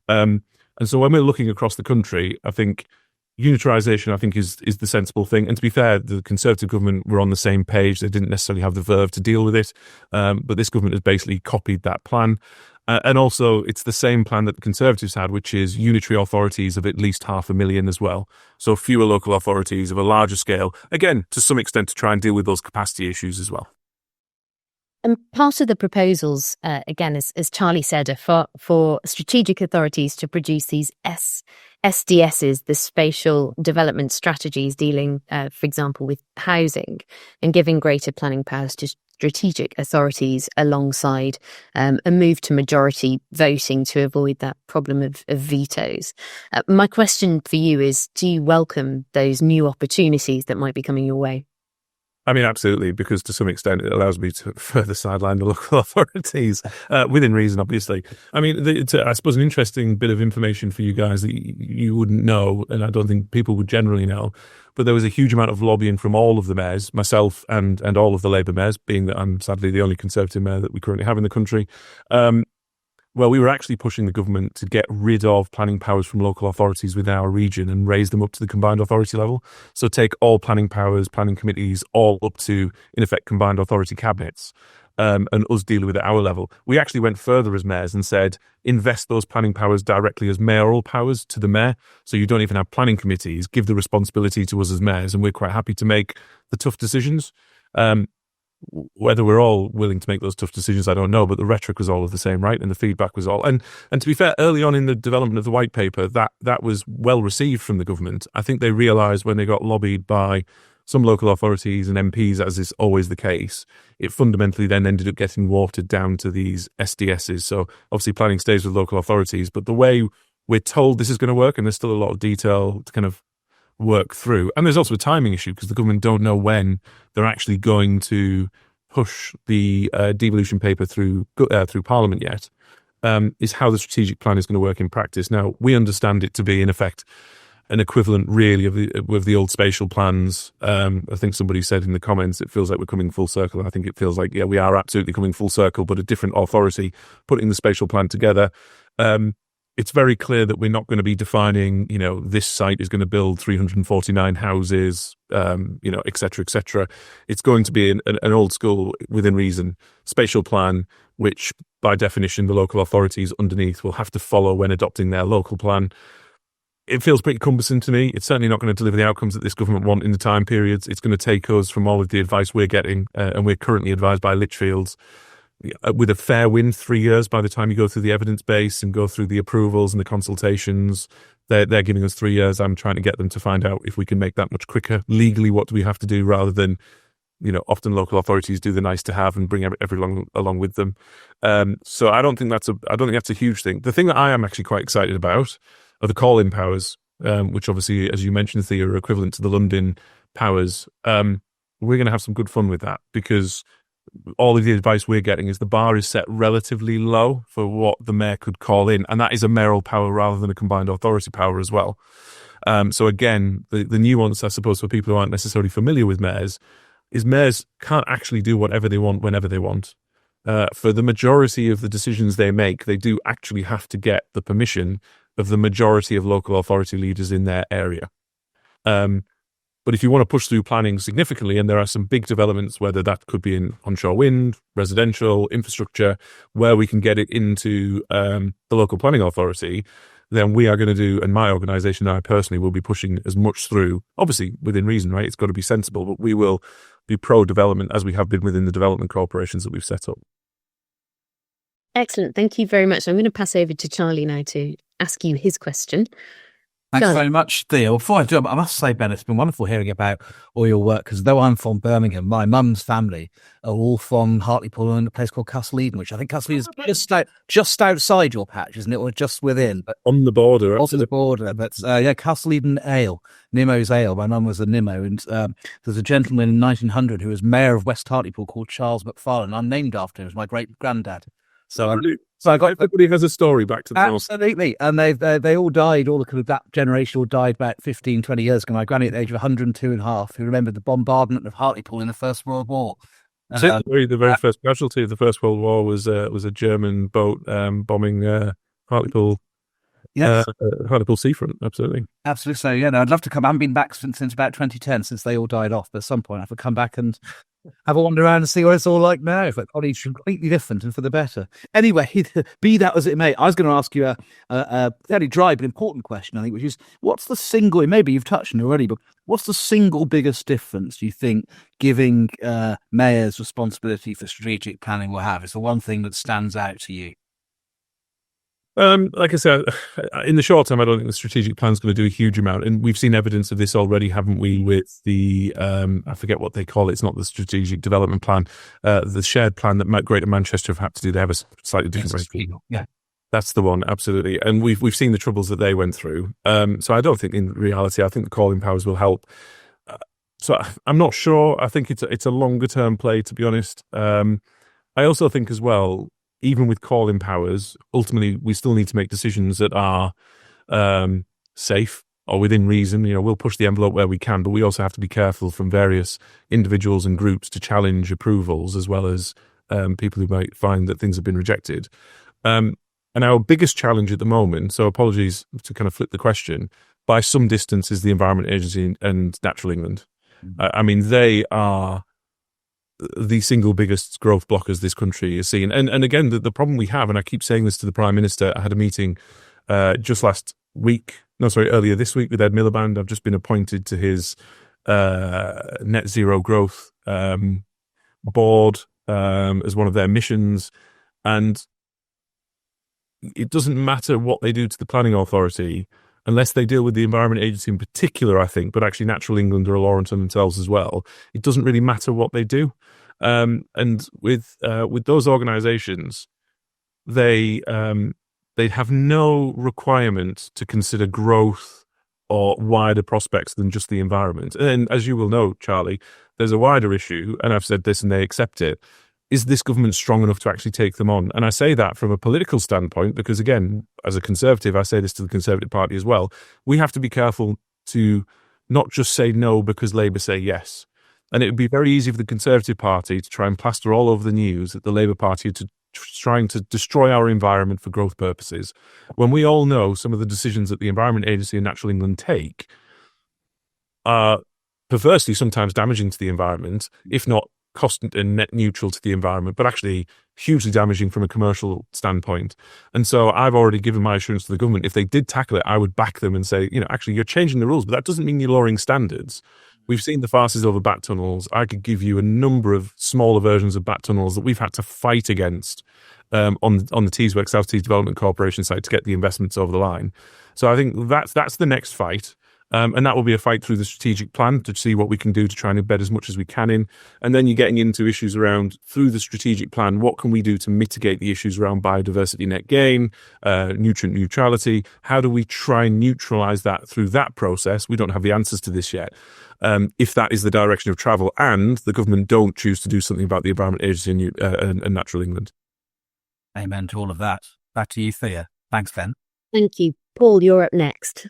And so when we're looking across the country, I think unitarisation, I think, is the sensible thing. And to be fair, the Conservative government were on the same page. They didn't necessarily have the verve to deal with it. But this government has basically copied that plan. And also, it's the same plan that the Conservatives had, which is unitary authorities of at least 500,000 as well. So fewer local authorities of a larger scale, again, to some extent, to try and deal with those capacity issues as well. And part of the proposals, again, as Charlie said, are for strategic authorities to produce these SDSs, the spatial development strategies dealing, for example, with housing, and giving greater planning powers to strategic authorities alongside a move to majority voting to avoid that problem of vetoes. My question for you is, do you welcome those new opportunities that might be coming your way? I mean, absolutely, because to some extent it allows me to further sideline the local authorities, within reason, obviously. I mean, I suppose an interesting bit of information for you guys that you wouldn't know, and I don't think people would generally know, but there was a huge amount of lobbying from all of the mayors, myself and all of the Labour mayors, being that I'm sadly the only Conservative mayor that we currently have in the country. Well, we were actually pushing the government to get rid of planning powers from local authorities within our region and raise them up to the combined authority level. So take all planning powers, planning committees, all up to, in effect, combined authority cabinets, and us dealing with it at our level. We actually went further as mayors and said, invest those planning powers directly as mayoral powers to the mayor. So you don't even have planning committees, give the responsibility to us as mayors, and we're quite happy to make the tough decisions. Whether we're all willing to make those tough decisions, I don't know, but the rhetoric was all of the same, right? And the feedback was all. And to be fair, early on in the development of the white paper, that was well received from the government. I think they realised when they got lobbied by some local authorities and MPs, as is always the case, it fundamentally then ended up getting watered down to these SDSs. So obviously planning stays with local authorities, but the way we're told this is going to work, and there's still a lot of detail to kind of work through. And there's also a timing issue because the government don't know when they're actually going to push the devolution paper through Parliament yet, is how the strategic plan is going to work in practice. Now, we understand it to be, in effect, an equivalent really of the old spatial plans. I think somebody said in the comments, it feels like we're coming full circle. I think it feels like, yeah, we are absolutely coming full circle, but a different authority putting the spatial plan together. It's very clear that we're not going to be defining, this site is going to build 349 houses, et cetera, et cetera. It's going to be an old school, within reason, spatial plan, which by definition, the local authorities underneath will have to follow when adopting their local plan. It feels pretty cumbersome to me. It's certainly not going to deliver the outcomes that this government want in the time periods. It's going to take us, from all of the advice we're getting, and we're currently advised by Litchfields, with a fair win, 3 years by the time you go through the evidence base and go through the approvals and the consultations. They're giving us 3 years. I'm trying to get them to find out if we can make that much quicker. Legally, what do we have to do, rather than, often local authorities do the nice to have and bring everyone along with them. So I don't think that's a huge thing. The thing that I am actually quite excited about are the call-in powers, which obviously, as you mentioned, Thea, are equivalent to the London powers. We're going to have some good fun with that, because all of the advice we're getting is the bar is set relatively low for what the mayor could call in, and that is a mayoral power rather than a combined authority power as well. So again, the nuance, I suppose, for people who aren't necessarily familiar with mayors, is mayors can't actually do whatever they want whenever they want. For the majority of the decisions they make, they do actually have to get the permission of the majority of local authority leaders in their area. But if you want to push through planning significantly, and there are some big developments, whether that could be in onshore wind, residential, infrastructure, where we can get it into the local planning authority, then we are going to do, and my organisation and I personally will be pushing as much through, obviously within reason, right? It's got to be sensible, but we will be pro-development as we have been within the development corporations that we've set up. Excellent. Thank you very much. I'm going to pass over to Charlie now to ask you his question. Thanks very much, Thea. Well, before I do, I must say, Ben, it's been wonderful hearing about all your work, because though I'm from Birmingham, my mum's family are all from Hartlepool and a place called Castle Eden, which I think Castle Eden is just outside your patch, isn't it, or just within? But on the border. On the border. But Castle Eden Ale, Nimmo's Ale. My mum was a Nimmo, and there's a gentleman in 1900 who was mayor of West Hartlepool called Charles McFarlane. I'm named after him as my great-granddad. So I got everybody has a story back to the absolutely, and they all died. All the that generation all died about 15, 20 years ago. My granny at the age of 102 and a half, who remembered the bombardment of Hartlepool in the First World War. The very first casualty of the First World War was a German boat bombing Hartlepool. Yes, Hartlepool seafront. Absolutely. So I'd love to come. I haven't been back since about 2010, since they all died off. But at some point, I have to come back and have a wander around and see what it's all like now. But it's completely different and for the better. Anyway, be that as it may, I was going to ask you a fairly dry but important question, I think, which is, what's the single, maybe you've touched on it already, but what's the single biggest difference you think giving mayors responsibility for strategic planning will have? Is the one thing that stands out to you? Like I said, in the short term, I don't think the strategic plan is going to do a huge amount. And we've seen evidence of this already, haven't we, with the, I forget what they call it. It's not the strategic development plan, the shared plan that Greater Manchester have had to do. They have a slightly different way. Yeah. That's the one, absolutely. And we've seen the troubles that they went through. So I don't think in reality, I think the calling powers will help. So I'm not sure. I think it's a longer term play, to be honest. I also think as well, even with calling powers, ultimately, we still need to make decisions that are safe or within reason. We'll push the envelope where we can, but we also have to be careful from various individuals and groups to challenge approvals, as well as people who might find that things have been rejected. And our biggest challenge at the moment, so apologies to kind of flip the question, by some distance is the Environment Agency and Natural England. I mean, they are the single biggest growth blockers this country is seeing. And again, the problem we have, and I keep saying this to the Prime Minister, I had a meeting earlier this week with Ed Miliband. I've just been appointed to his net zero growth board as one of their missions. And it doesn't matter what they do to the planning authority. unless they deal with the Environment Agency in particular, I think, but actually Natural England are a law unto themselves as well. It doesn't really matter what they do. And with those organisations, they have no requirement to consider growth or wider prospects than just the environment. And as you will know, Charlie, there's a wider issue, and I've said this and they accept it. Is this government strong enough to actually take them on? And I say that from a political standpoint, because again, as a Conservative, I say this to the Conservative Party as well, we have to be careful to not just say no because Labour say yes. And it would be very easy for the Conservative Party to try and plaster all over the news that the Labour Party are trying to destroy our environment for growth purposes, when we all know some of the decisions that the Environment Agency and Natural England take are perversely sometimes damaging to the environment, if not cost and net neutral to the environment, but actually hugely damaging from a commercial standpoint. And so I've already given my assurance to the government, if they did tackle it, I would back them and say, actually, you're changing the rules, but that doesn't mean you're lowering standards. We've seen the farces over bat tunnels. I could give you a number of smaller versions of bat tunnels that we've had to fight against on the Teesworks South Tees Development Corporation side to get the investments over the line. So I think that's the next fight. And that will be a fight through the strategic plan to see what we can do to try and embed as much as we can in. And then you're getting into issues around, through the strategic plan, what can we do to mitigate the issues around biodiversity net gain, nutrient neutrality? How do we try and neutralise that through that process? We don't have the answers to this yet. If that is the direction of travel and the government don't choose to do something about the Environment Agency and Natural England. Amen to all of that. Back to you, Thea. Thanks, Ben. Thank you. Paul, you're up next.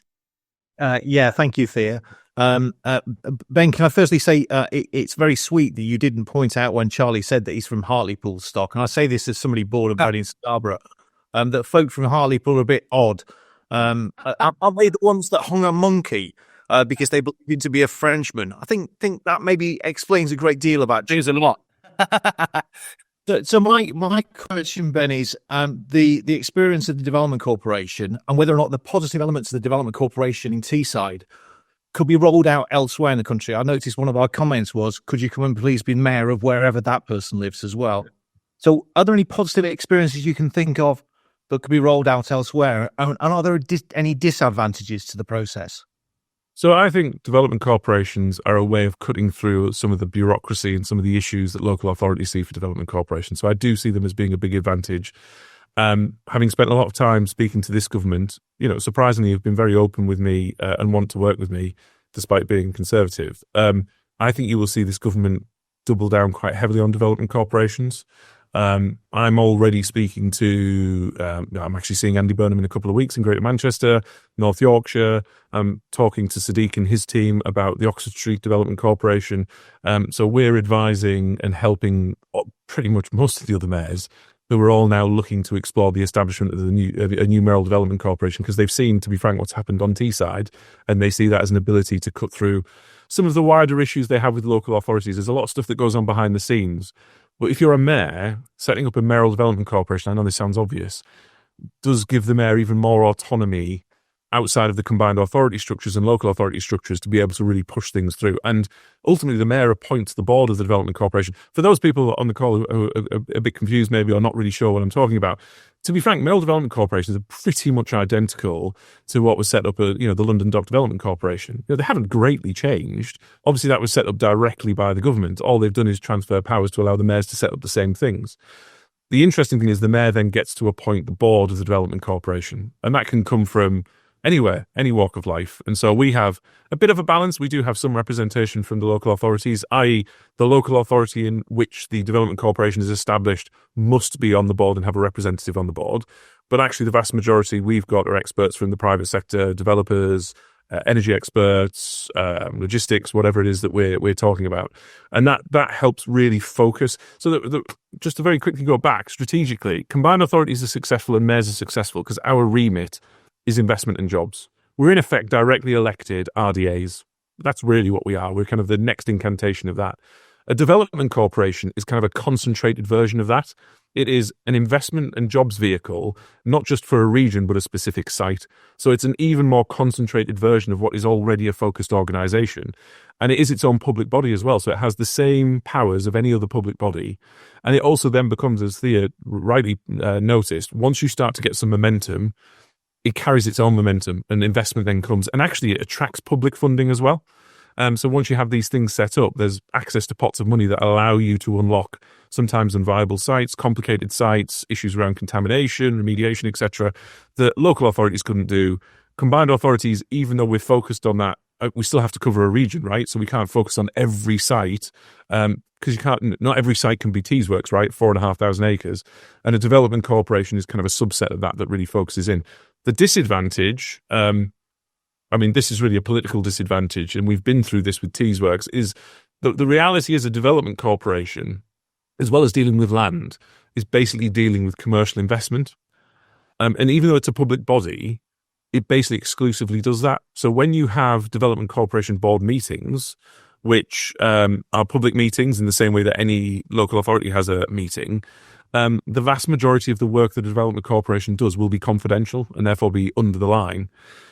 Thank you, Thea. Ben, can I firstly say it's very sweet that you didn't point out when Charlie said that he's from Hartlepool stock, and I say this as somebody born and bred in Scarborough, that folk from Hartlepool are a bit odd. Are they the ones that hung a monkey because they believed him to be a Frenchman? I think that maybe explains a great deal about Jews and what. So my question, Ben, is the experience of the Development Corporation and whether or not the positive elements of the Development Corporation in Teesside could be rolled out elsewhere in the country. I noticed one of our comments was, could you come and please be mayor of wherever that person lives as well? So are there any positive experiences you can think of that could be rolled out elsewhere? And are there any disadvantages to the process? So I think development corporations are a way of cutting through some of the bureaucracy and some of the issues that local authorities see for development corporations. So I do see them as being a big advantage. Having spent a lot of time speaking to this government, surprisingly, have been very open with me and want to work with me, despite being Conservative. I think you will see this government double down quite heavily on development corporations. I'm already speaking to, I'm actually seeing Andy Burnham in a couple of weeks in Greater Manchester, North Yorkshire. I'm talking to Sadiq and his team about the Oxford Street Development Corporation. So we're advising and helping pretty much most of the other mayors who are all now looking to explore the establishment of a new mayoral development corporation, because they've seen, to be frank, what's happened on Teesside, and they see that as an ability to cut through some of the wider issues they have with local authorities. There's a lot of stuff that goes on behind the scenes. But if you're a mayor, setting up a mayoral development corporation, I know this sounds obvious, does give the mayor even more autonomy outside of the combined authority structures and local authority structures to be able to really push things through. And ultimately, the mayor appoints the board of the development corporation. For those people on the call who are a bit confused maybe or not really sure what I'm talking about, to be frank, mayoral development corporations are pretty much identical to what was set up at the London Dock Development Corporation. They haven't greatly changed. Obviously, that was set up directly by the government. All they've done is transfer powers to allow the mayors to set up the same things. The interesting thing is the mayor then gets to appoint the board of the development corporation, and that can come from anywhere, any walk of life. And so we have a bit of a balance. We do have some representation from the local authorities, i.e. the local authority in which the development corporation is established must be on the board and have a representative on the board. But actually the vast majority we've got are experts from the private sector, developers, energy experts, logistics, whatever it is that we're talking about. And that helps really focus. So just to very quickly go back, strategically, combined authorities are successful and mayors are successful because our remit is investment and jobs. We're in effect directly elected RDAs. That's really what we are. We're kind of the next incantation of that. A development corporation is kind of a concentrated version of that. It is an investment and jobs vehicle, not just for a region, but a specific site. So it's an even more concentrated version of what is already a focused organisation. And it is its own public body as well. So it has the same powers of any other public body. And it also then becomes, as Thea rightly noticed, once you start to get some momentum, it carries its own momentum, and investment then comes, and actually it attracts public funding as well. So once you have these things set up, there's access to pots of money that allow you to unlock sometimes unviable sites, complicated sites, issues around contamination, remediation, etc., that local authorities couldn't do. Combined authorities, even though we're focused on that, we still have to cover a region, right? So we can't focus on every site because not every site can be Teesworks, right? 4,500 acres. And a development corporation is kind of a subset of that really focuses in. The disadvantage, this is really a political disadvantage, and we've been through this with Teesworks, is the reality is a development corporation, as well as dealing with land, is basically dealing with commercial investment. And even though it's a public body, it basically exclusively does that. So when you have development corporation board meetings, which are public meetings in the same way that any local authority has a meeting, the vast majority of the work that a development corporation does will be confidential and therefore be under the line.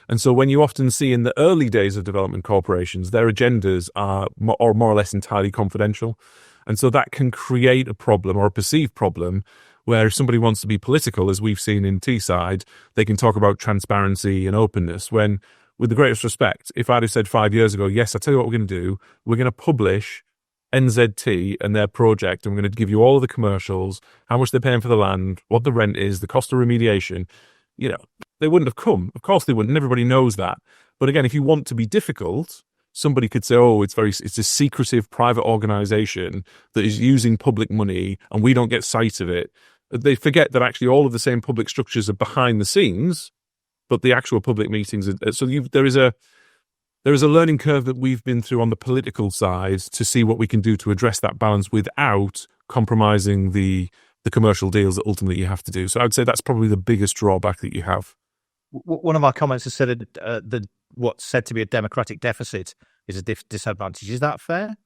And so when you often see in the early days of development corporations, their agendas are more or less entirely confidential. And so that can create a problem, or a perceived problem, where if somebody wants to be political, as we've seen in Teesside, they can talk about transparency and openness, when, with the greatest respect, if I'd have said 5 years ago, yes, I'll tell you what we're going to do, we're going to publish NZT and their project, and we're going to give you all of the commercials, how much they're paying for the land, what the rent is, the cost of remediation, they wouldn't have come. Of course they wouldn't. Everybody knows that. But again, if you want to be difficult, somebody could say, oh, it's a secretive private organisation that is using public money and we don't get sight of it. They forget that actually all of the same public structures are behind the scenes, but the actual public meetings there is a learning curve that we've been through on the political side to see what we can do to address that balance without compromising the commercial deals that ultimately you have to do. So I would say that's probably the biggest drawback that you have. One of our comments has said that what's said to be a democratic deficit is a disadvantage. Is that fair?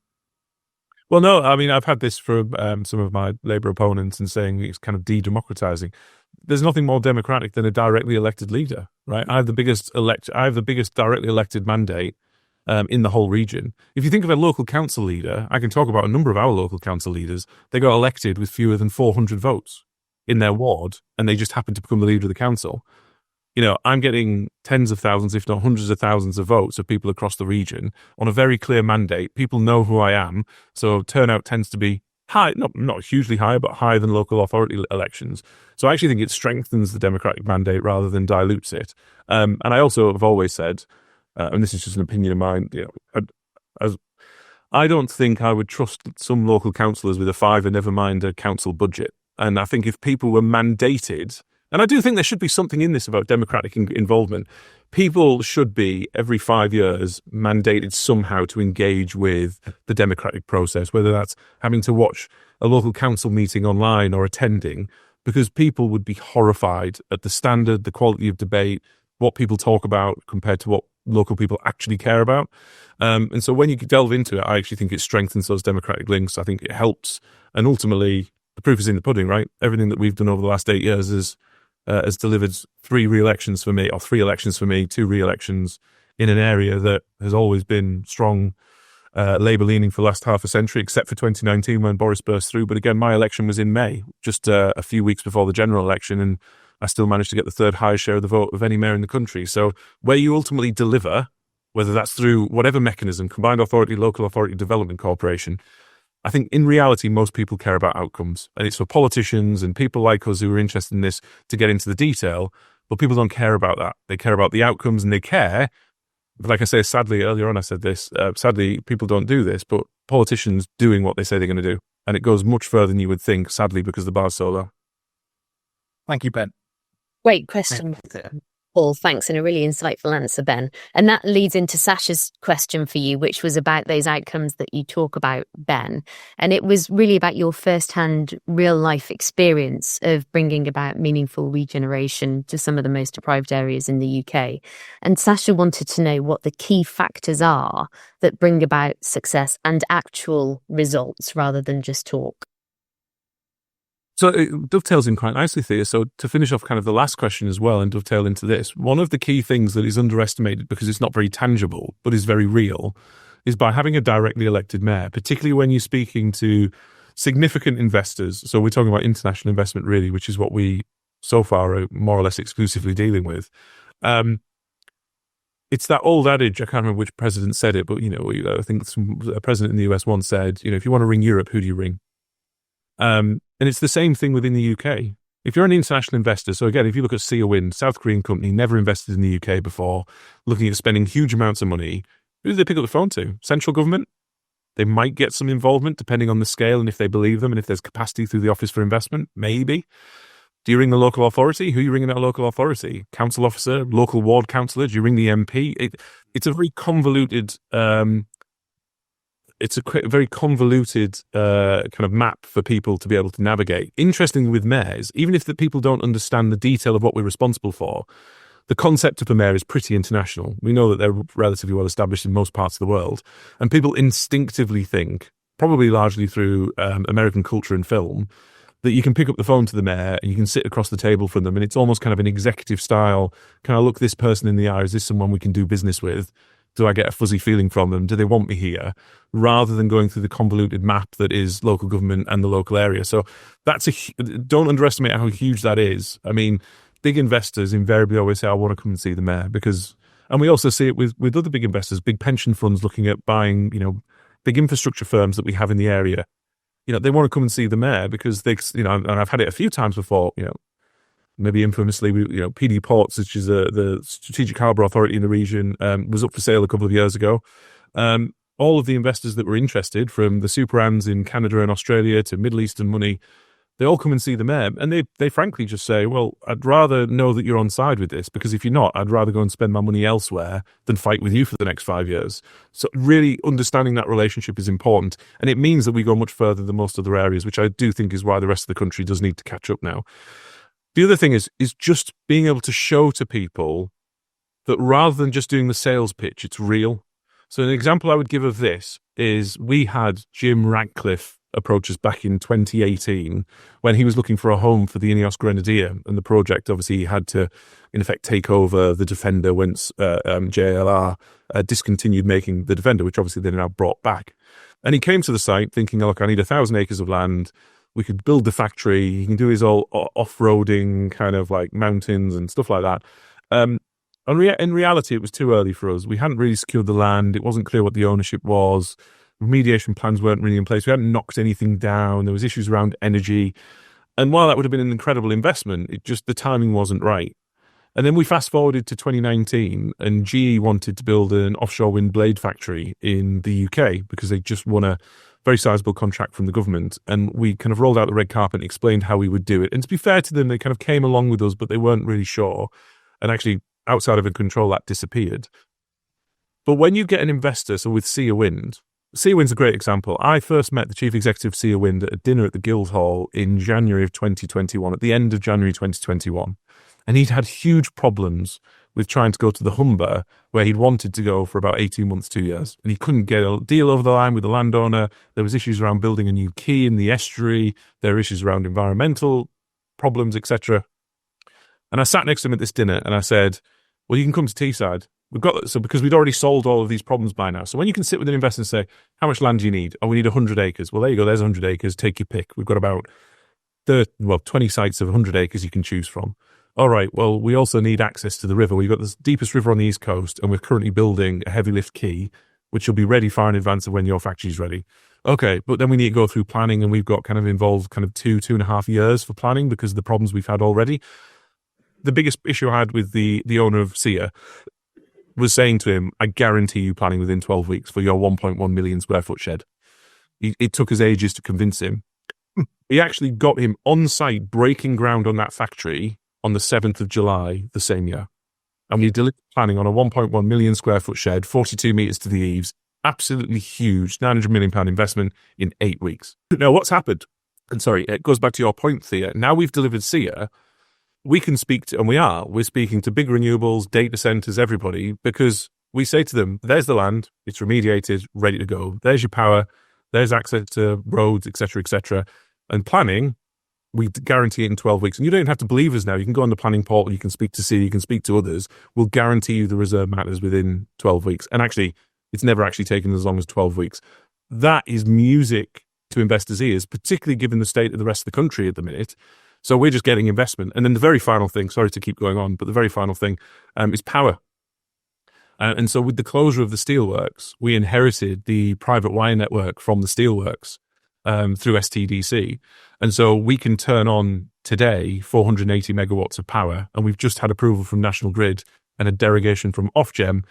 Well, no. I mean, I've had this from some of my Labour opponents and saying it's kind of de-democratising. There's nothing more democratic than a directly elected leader, right? I have the biggest directly elected mandate in the whole region. If you think of a local council leader, I can talk about a number of our local council leaders. They got elected with fewer than 400 votes in their ward, and they just happened to become the leader of the council. I'm getting tens of thousands, if not hundreds of thousands of votes of people across the region on a very clear mandate. People know who I am, so turnout tends to be high, not hugely high, but higher than local authority elections. So I actually think it strengthens the democratic mandate rather than dilutes it. And I also have always said, and this is just an opinion of mine, I don't think I would trust some local councillors with a fiver, never mind a council budget. And I think if people were mandated, and I do think there should be something in this about democratic involvement, people should be, every 5 years, mandated somehow to engage with the democratic process, whether that's having to watch a local council meeting online or attending, because people would be horrified at the standard, the quality of debate, what people talk about compared to what local people actually care about. And so when you delve into it, I actually think it strengthens those democratic links. I think it helps. And ultimately, the proof is in the pudding, right? Everything that we've done over the last 8 years has delivered 3 elections for me, 2 re-elections in an area that has always been strong Labour leaning for the last half a century, except for 2019 when Boris burst through. But again, my election was in May, just a few weeks before the general election, and I still managed to get the third highest share of the vote of any mayor in the country. So where you ultimately deliver, whether that's through whatever mechanism, combined authority, local authority, development corporation, I think in reality, most people care about outcomes. And it's for politicians and people like us who are interested in this to get into the detail, but people don't care about that. They care about the outcomes, and they care. But like I say, sadly, earlier on I said this, sadly, people don't do this, but politicians doing what they say they're going to do. And it goes much further than you would think, sadly, because the bar's so low. Thank you, Ben. Great question, Paul. Thanks, and a really insightful answer, Ben. And that leads into Sasha's question for you, which was about those outcomes that you talk about, Ben. And it was really about your first-hand real-life experience of bringing about meaningful regeneration to some of the most deprived areas in the UK. And Sasha wanted to know what the key factors are that bring about success and actual results rather than just talk. So it dovetails in quite nicely, Thea. So to finish off kind of the last question as well and dovetail into this, one of the key things that is underestimated because it's not very tangible, but is very real, is by having a directly elected mayor, particularly when you're speaking to significant investors. So we're talking about international investment, really, which is what we so far are more or less exclusively dealing with. It's that old adage, I can't remember which president said it, but, I think a president in the US once said, if you want to ring Europe, who do you ring? And it's the same thing within the UK. If you're an international investor, so again, if you look at Sea Wind, South Korean company, never invested in the UK before, looking at spending huge amounts of money, who do they pick up the phone to? Central government? They might get some involvement depending on the scale and if they believe them and if there's capacity through the Office for Investment, maybe. Do you ring the local authority? Who are you ringing at a local authority? Council officer, local ward councillor? Do you ring the MP? It's a very convoluted kind of map for people to be able to navigate. Interestingly, with mayors, even if the people don't understand the detail of what we're responsible for, the concept of a mayor is pretty international. We know that they're relatively well established in most parts of the world, and people instinctively think, probably largely through American culture and film, that you can pick up the phone to the mayor and you can sit across the table from them, and it's almost kind of an executive style. Can I look this person in the eye? Is this someone we can do business with? Do I get a fuzzy feeling from them? Do they want me here? Rather than going through the convoluted map that is local government and the local area. So don't underestimate how huge that is. I mean, big investors invariably always say, I want to come and see the mayor and we also see it with other big investors, big pension funds looking at buying, big infrastructure firms that we have in the area. They want to come and see the mayor because and I've had it a few times before, maybe infamously, PD Ports, which is the strategic harbour authority in the region, was up for sale a couple of years ago. All of the investors that were interested, from the super-ands in Canada and Australia to Middle Eastern money, they all come and see the mayor, and they frankly just say, well, I'd rather know that you're on side with this, because if you're not, I'd rather go and spend my money elsewhere than fight with you for the next 5 years. So really understanding that relationship is important, and it means that we go much further than most other areas, which I do think is why the rest of the country does need to catch up now. The other thing is just being able to show to people that rather than just doing the sales pitch, it's real. So an example I would give of this is we had Jim Ratcliffe approach us back in 2018 when he was looking for a home for the Ineos Grenadier, and the project obviously had to, in effect, take over the Defender once JLR discontinued making the Defender, which obviously they're now brought back. And he came to the site thinking, look, I need 1,000 acres of land. We could build the factory. He can do his all off-roading kind of like mountains and stuff like that. In reality, it was too early for us. We hadn't really secured the land. It wasn't clear what the ownership was. Remediation plans weren't really in place. We hadn't knocked anything down. There was issues around energy. And while that would have been an incredible investment, the timing wasn't right. And then we fast forwarded to 2019, and GE wanted to build an offshore wind blade factory in the UK because they just won a very sizable contract from the government. And we kind of rolled out the red carpet and explained how we would do it. And to be fair to them, they kind of came along with us, but they weren't really sure. And actually, outside of their control, that disappeared. But when you get an investor, so with Sea Wind's a great example. I first met the chief executive of Sea Wind at a dinner at the Guildhall in January of 2021, at the end of January 2021. And he'd had huge problems with trying to go to the Humber, where he'd wanted to go for about 18 months, 2 years. And he couldn't get a deal over the line with the landowner. There was issues around building a new quay in the estuary. There were issues around environmental problems, etc. And I sat next to him at this dinner and I said, well, you can come to Teesside. Because we'd already solved all of these problems by now. So when you can sit with an investor and say, how much land do you need? Oh, we need 100 acres. Well, there you go. There's 100 acres. Take your pick. We've got about 20 sites of 100 acres you can choose from. All right. Well, we also need access to the river. We've got the deepest river on the East Coast, and we're currently building a heavy lift quay, which will be ready far in advance of when your factory's ready. Okay. But then we need to go through planning, and we've got kind of involved kind of 2.5 years for planning because of the problems we've had already. The biggest issue I had with the owner of SEA was saying to him, I guarantee you planning within 12 weeks for your 1.1 million square foot shed. It took us ages to convince him. We actually got him on site breaking ground on that factory on the 7th of July the same year. And we delivered planning on a 1.1 million square foot shed, 42 metres to the eaves, absolutely huge, £900 million investment in 8 weeks. Now, what's happened? And sorry, it goes back to your point, Thea. Now we've delivered SEA, we can speak to, and we're speaking to big renewables, data centers, everybody, because we say to them, there's the land, it's remediated, ready to go. There's your power, there's access to roads, etc., etc. And planning, we guarantee it in 12 weeks. And you don't even have to believe us now. You can go on the planning portal, you can speak to SEA, you can speak to others. We'll guarantee you the reserve matters within 12 weeks. And actually, it's never actually taken as long as 12 weeks. That is music to investors' ears, particularly given the state of the rest of the country at the minute. So we're just getting investment. And then the very final thing, sorry to keep going on, but the very final thing is power. And so with the closure of the steelworks, we inherited the private wire network from the steelworks through STDC. And so we can turn on today 480 megawatts of power. And we've just had approval from National Grid and a derogation from Ofgem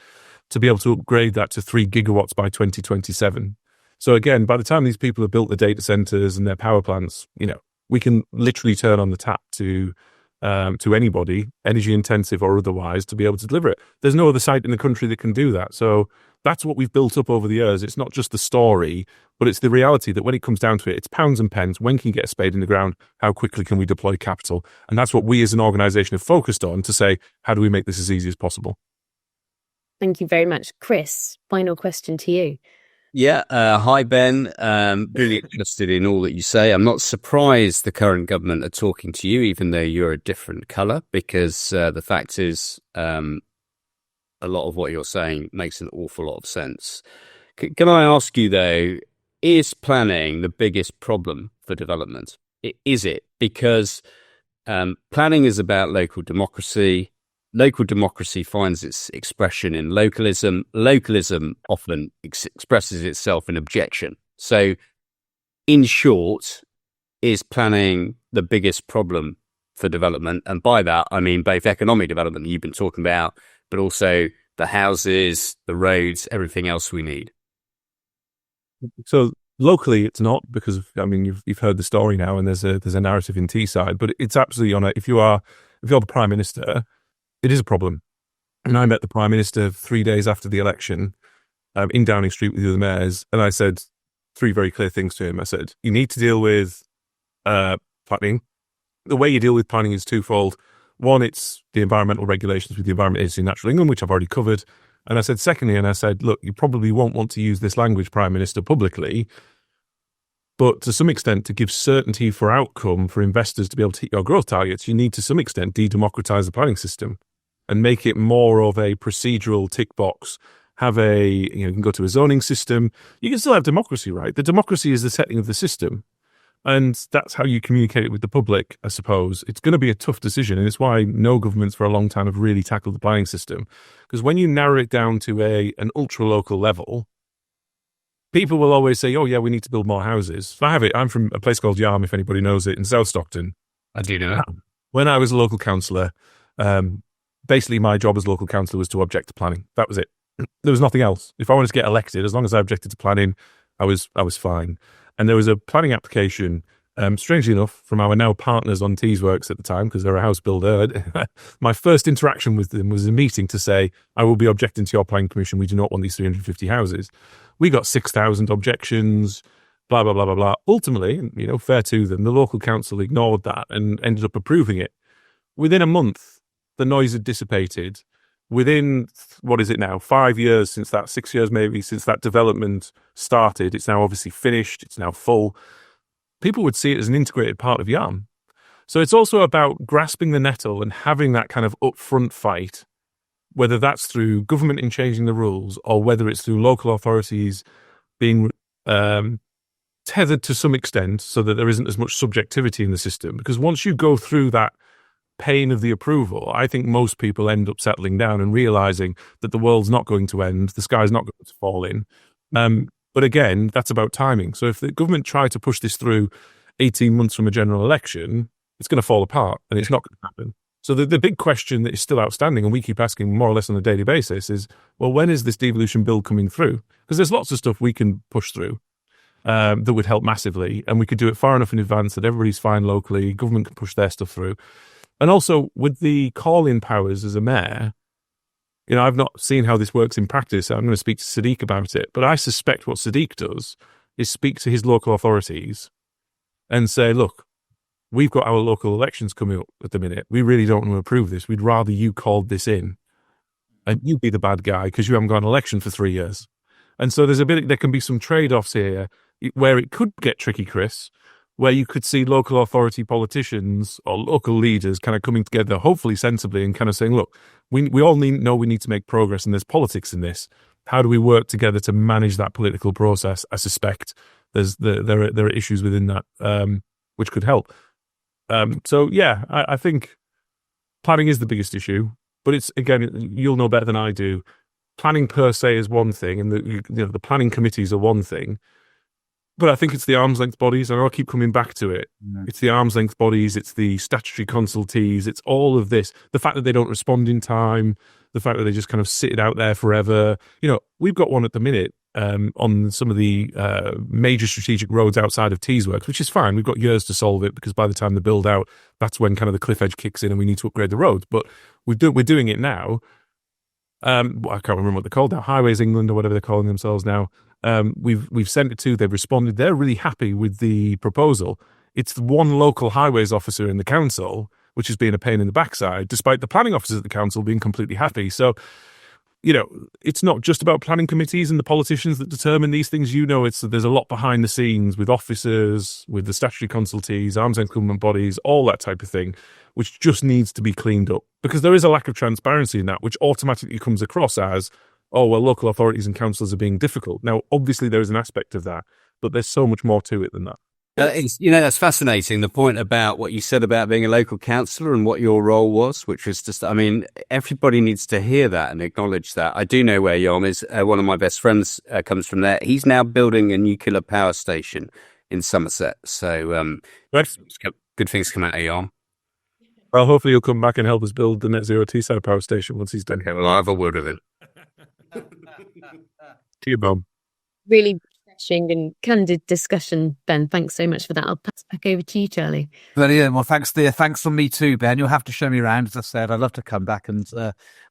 to be able to upgrade that to 3 gigawatts by 2027. So again, by the time these people have built the data centers and their power plants, we can literally turn on the tap to anybody, energy intensive or otherwise, to be able to deliver it. There's no other site in the country that can do that. So that's what we've built up over the years. It's not just the story, but it's the reality that when it comes down to it, it's pounds and pence. When can you get a spade in the ground? How quickly can we deploy capital? And that's what we as an organisation have focused on to say, how do we make this as easy as possible? Thank you very much. Chris, final question to you. Yeah. Hi, Ben. Really interested in all that you say. I'm not surprised the current government are talking to you, even though you're a different colour, because the fact is a lot of what you're saying makes an awful lot of sense. Can I ask you, though, is planning the biggest problem for development? Is it? Because planning is about local democracy. Local democracy finds its expression in localism. Localism often expresses itself in objection. So, in short, is planning the biggest problem for development? And by that, I mean both economic development that you've been talking about, but also the houses, the roads, everything else we need. So locally, it's not, because you've heard the story now, and there's a narrative in Teesside, but it's absolutely on it. If you're the Prime Minister, it is a problem. And I met the Prime Minister 3 days after the election in Downing Street with the other mayors, and I said 3 very clear things to him. I said, you need to deal with planning. The way you deal with planning is twofold. One, it's the environmental regulations with the Environment Agency in Natural England, which I've already covered. And I said, secondly, look, you probably won't want to use this language, Prime Minister, publicly, but to some extent, to give certainty for outcome for investors to be able to hit your growth targets, you need to some extent de-democratise the planning system and make it more of a procedural tick box. You can go to a zoning system. You can still have democracy, right? The democracy is the setting of the system. And that's how you communicate it with the public, I suppose. It's going to be a tough decision. And it's why no governments for a long time have really tackled the planning system. Because when you narrow it down to an ultra-local level, people will always say, oh, yeah, we need to build more houses. So I'm from a place called Yarm, if anybody knows it, in South Stockton. I do know. When I was a local councillor, basically my job as local councillor was to object to planning. That was it. There was nothing else. If I wanted to get elected, as long as I objected to planning, I was fine. And there was a planning application, strangely enough, from our now partners on Teesworks at the time, because they're a house builder. My first interaction with them was a meeting to say, I will be objecting to your planning commission. We do not want these 350 houses. We got 6,000 objections, blah, blah, blah, blah, blah. Ultimately, fair to them, the local council ignored that and ended up approving it. Within a month, the noise had dissipated. Within, what is it now, 5 years since that, 6 years maybe, since that development started, it's now obviously finished, it's now full. People would see it as an integrated part of Yarm. So it's also about grasping the nettle and having that kind of upfront fight, whether that's through government in changing the rules or whether it's through local authorities being tethered to some extent so that there isn't as much subjectivity in the system. Because once you go through that pain of the approval, I think most people end up settling down and realising that the world's not going to end, the sky's not going to fall in. But again, that's about timing. So if the government try to push this through 18 months from a general election, it's going to fall apart and it's not going to happen. So the big question that is still outstanding, and we keep asking more or less on a daily basis, is, well, when is this devolution bill coming through? Because there's lots of stuff we can push through that would help massively, and we could do it far enough in advance that everybody's fine locally, government can push their stuff through. And also, with the call-in powers as a mayor, I've not seen how this works in practice. I'm going to speak to Sadiq about it. But I suspect what Sadiq does is speak to his local authorities and say, look, we've got our local elections coming up at the minute. We really don't want to approve this. We'd rather you called this in and you be the bad guy because you haven't got an election for 3 years. And so there can be some trade-offs here where it could get tricky, Chris, where you could see local authority politicians or local leaders kind of coming together, hopefully sensibly, and kind of saying, look, we all know we need to make progress and there's politics in this. How do we work together to manage that political process? I suspect there are issues within that which could help. So yeah, I think planning is the biggest issue, but it's, again, you'll know better than I do. Planning per se is one thing, and the planning committees are one thing. But I think it's the arm's length bodies, and I'll keep coming back to it. Yeah. It's the arm's length bodies, it's the statutory consultees, it's all of this. The fact that they don't respond in time, the fact that they just kind of sit it out there forever. We've got one at the minute on some of the major strategic roads outside of Teesworks, which is fine. We've got years to solve it, because by the time they build out, that's when kind of the cliff edge kicks in and we need to upgrade the roads. But we're doing it now. I can't remember what they're called now, Highways England or whatever they're calling themselves now. We've sent it to, they've responded. They're really happy with the proposal. It's the one local highways officer in the council which has been a pain in the backside, despite the planning officers at the council being completely happy. So, it's not just about planning committees and the politicians that determine these things. There's a lot behind the scenes with officers, with the statutory consultees, arm's length government bodies, all that type of thing, which just needs to be cleaned up, because there is a lack of transparency in that, which automatically comes across as, oh, well, local authorities and councils are being difficult. Now, obviously, there is an aspect of that, but there's so much more to it than that. That's fascinating. The point about what you said about being a local councillor and what your role was, which was just, everybody needs to hear that and acknowledge that. I do know where Yom is. One of my best friends comes from there. He's now building a nuclear power station in Somerset. So good things come out of Yom. Well, hopefully he'll come back and help us build the net zero Teesside power station once he's done. Okay, well, I'll have a word with him. To your mum. Really refreshing and candid discussion, Ben. Thanks so much for that. I'll pass back over to you, Charlie. Brilliant. Well, thanks, Thea. Thanks from me too, Ben. You'll have to show me around. As I said, I'd love to come back and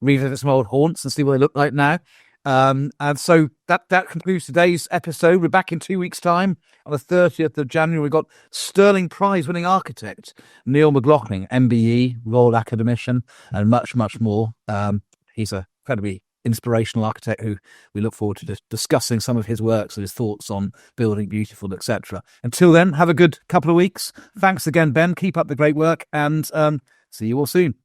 revisit some old haunts and see what they look like now. And so that concludes today's episode. We're back in 2 weeks' time. On the 30th of January, we've got Sterling Prize-winning architect Neil McLaughlin, MBE, Royal Academician, and much, much more. He's a incredibly inspirational architect who we look forward to discussing some of his works and his thoughts on building beautiful, etc. Until then, have a good couple of weeks. Thanks again, Ben. Keep up the great work, and see you all soon.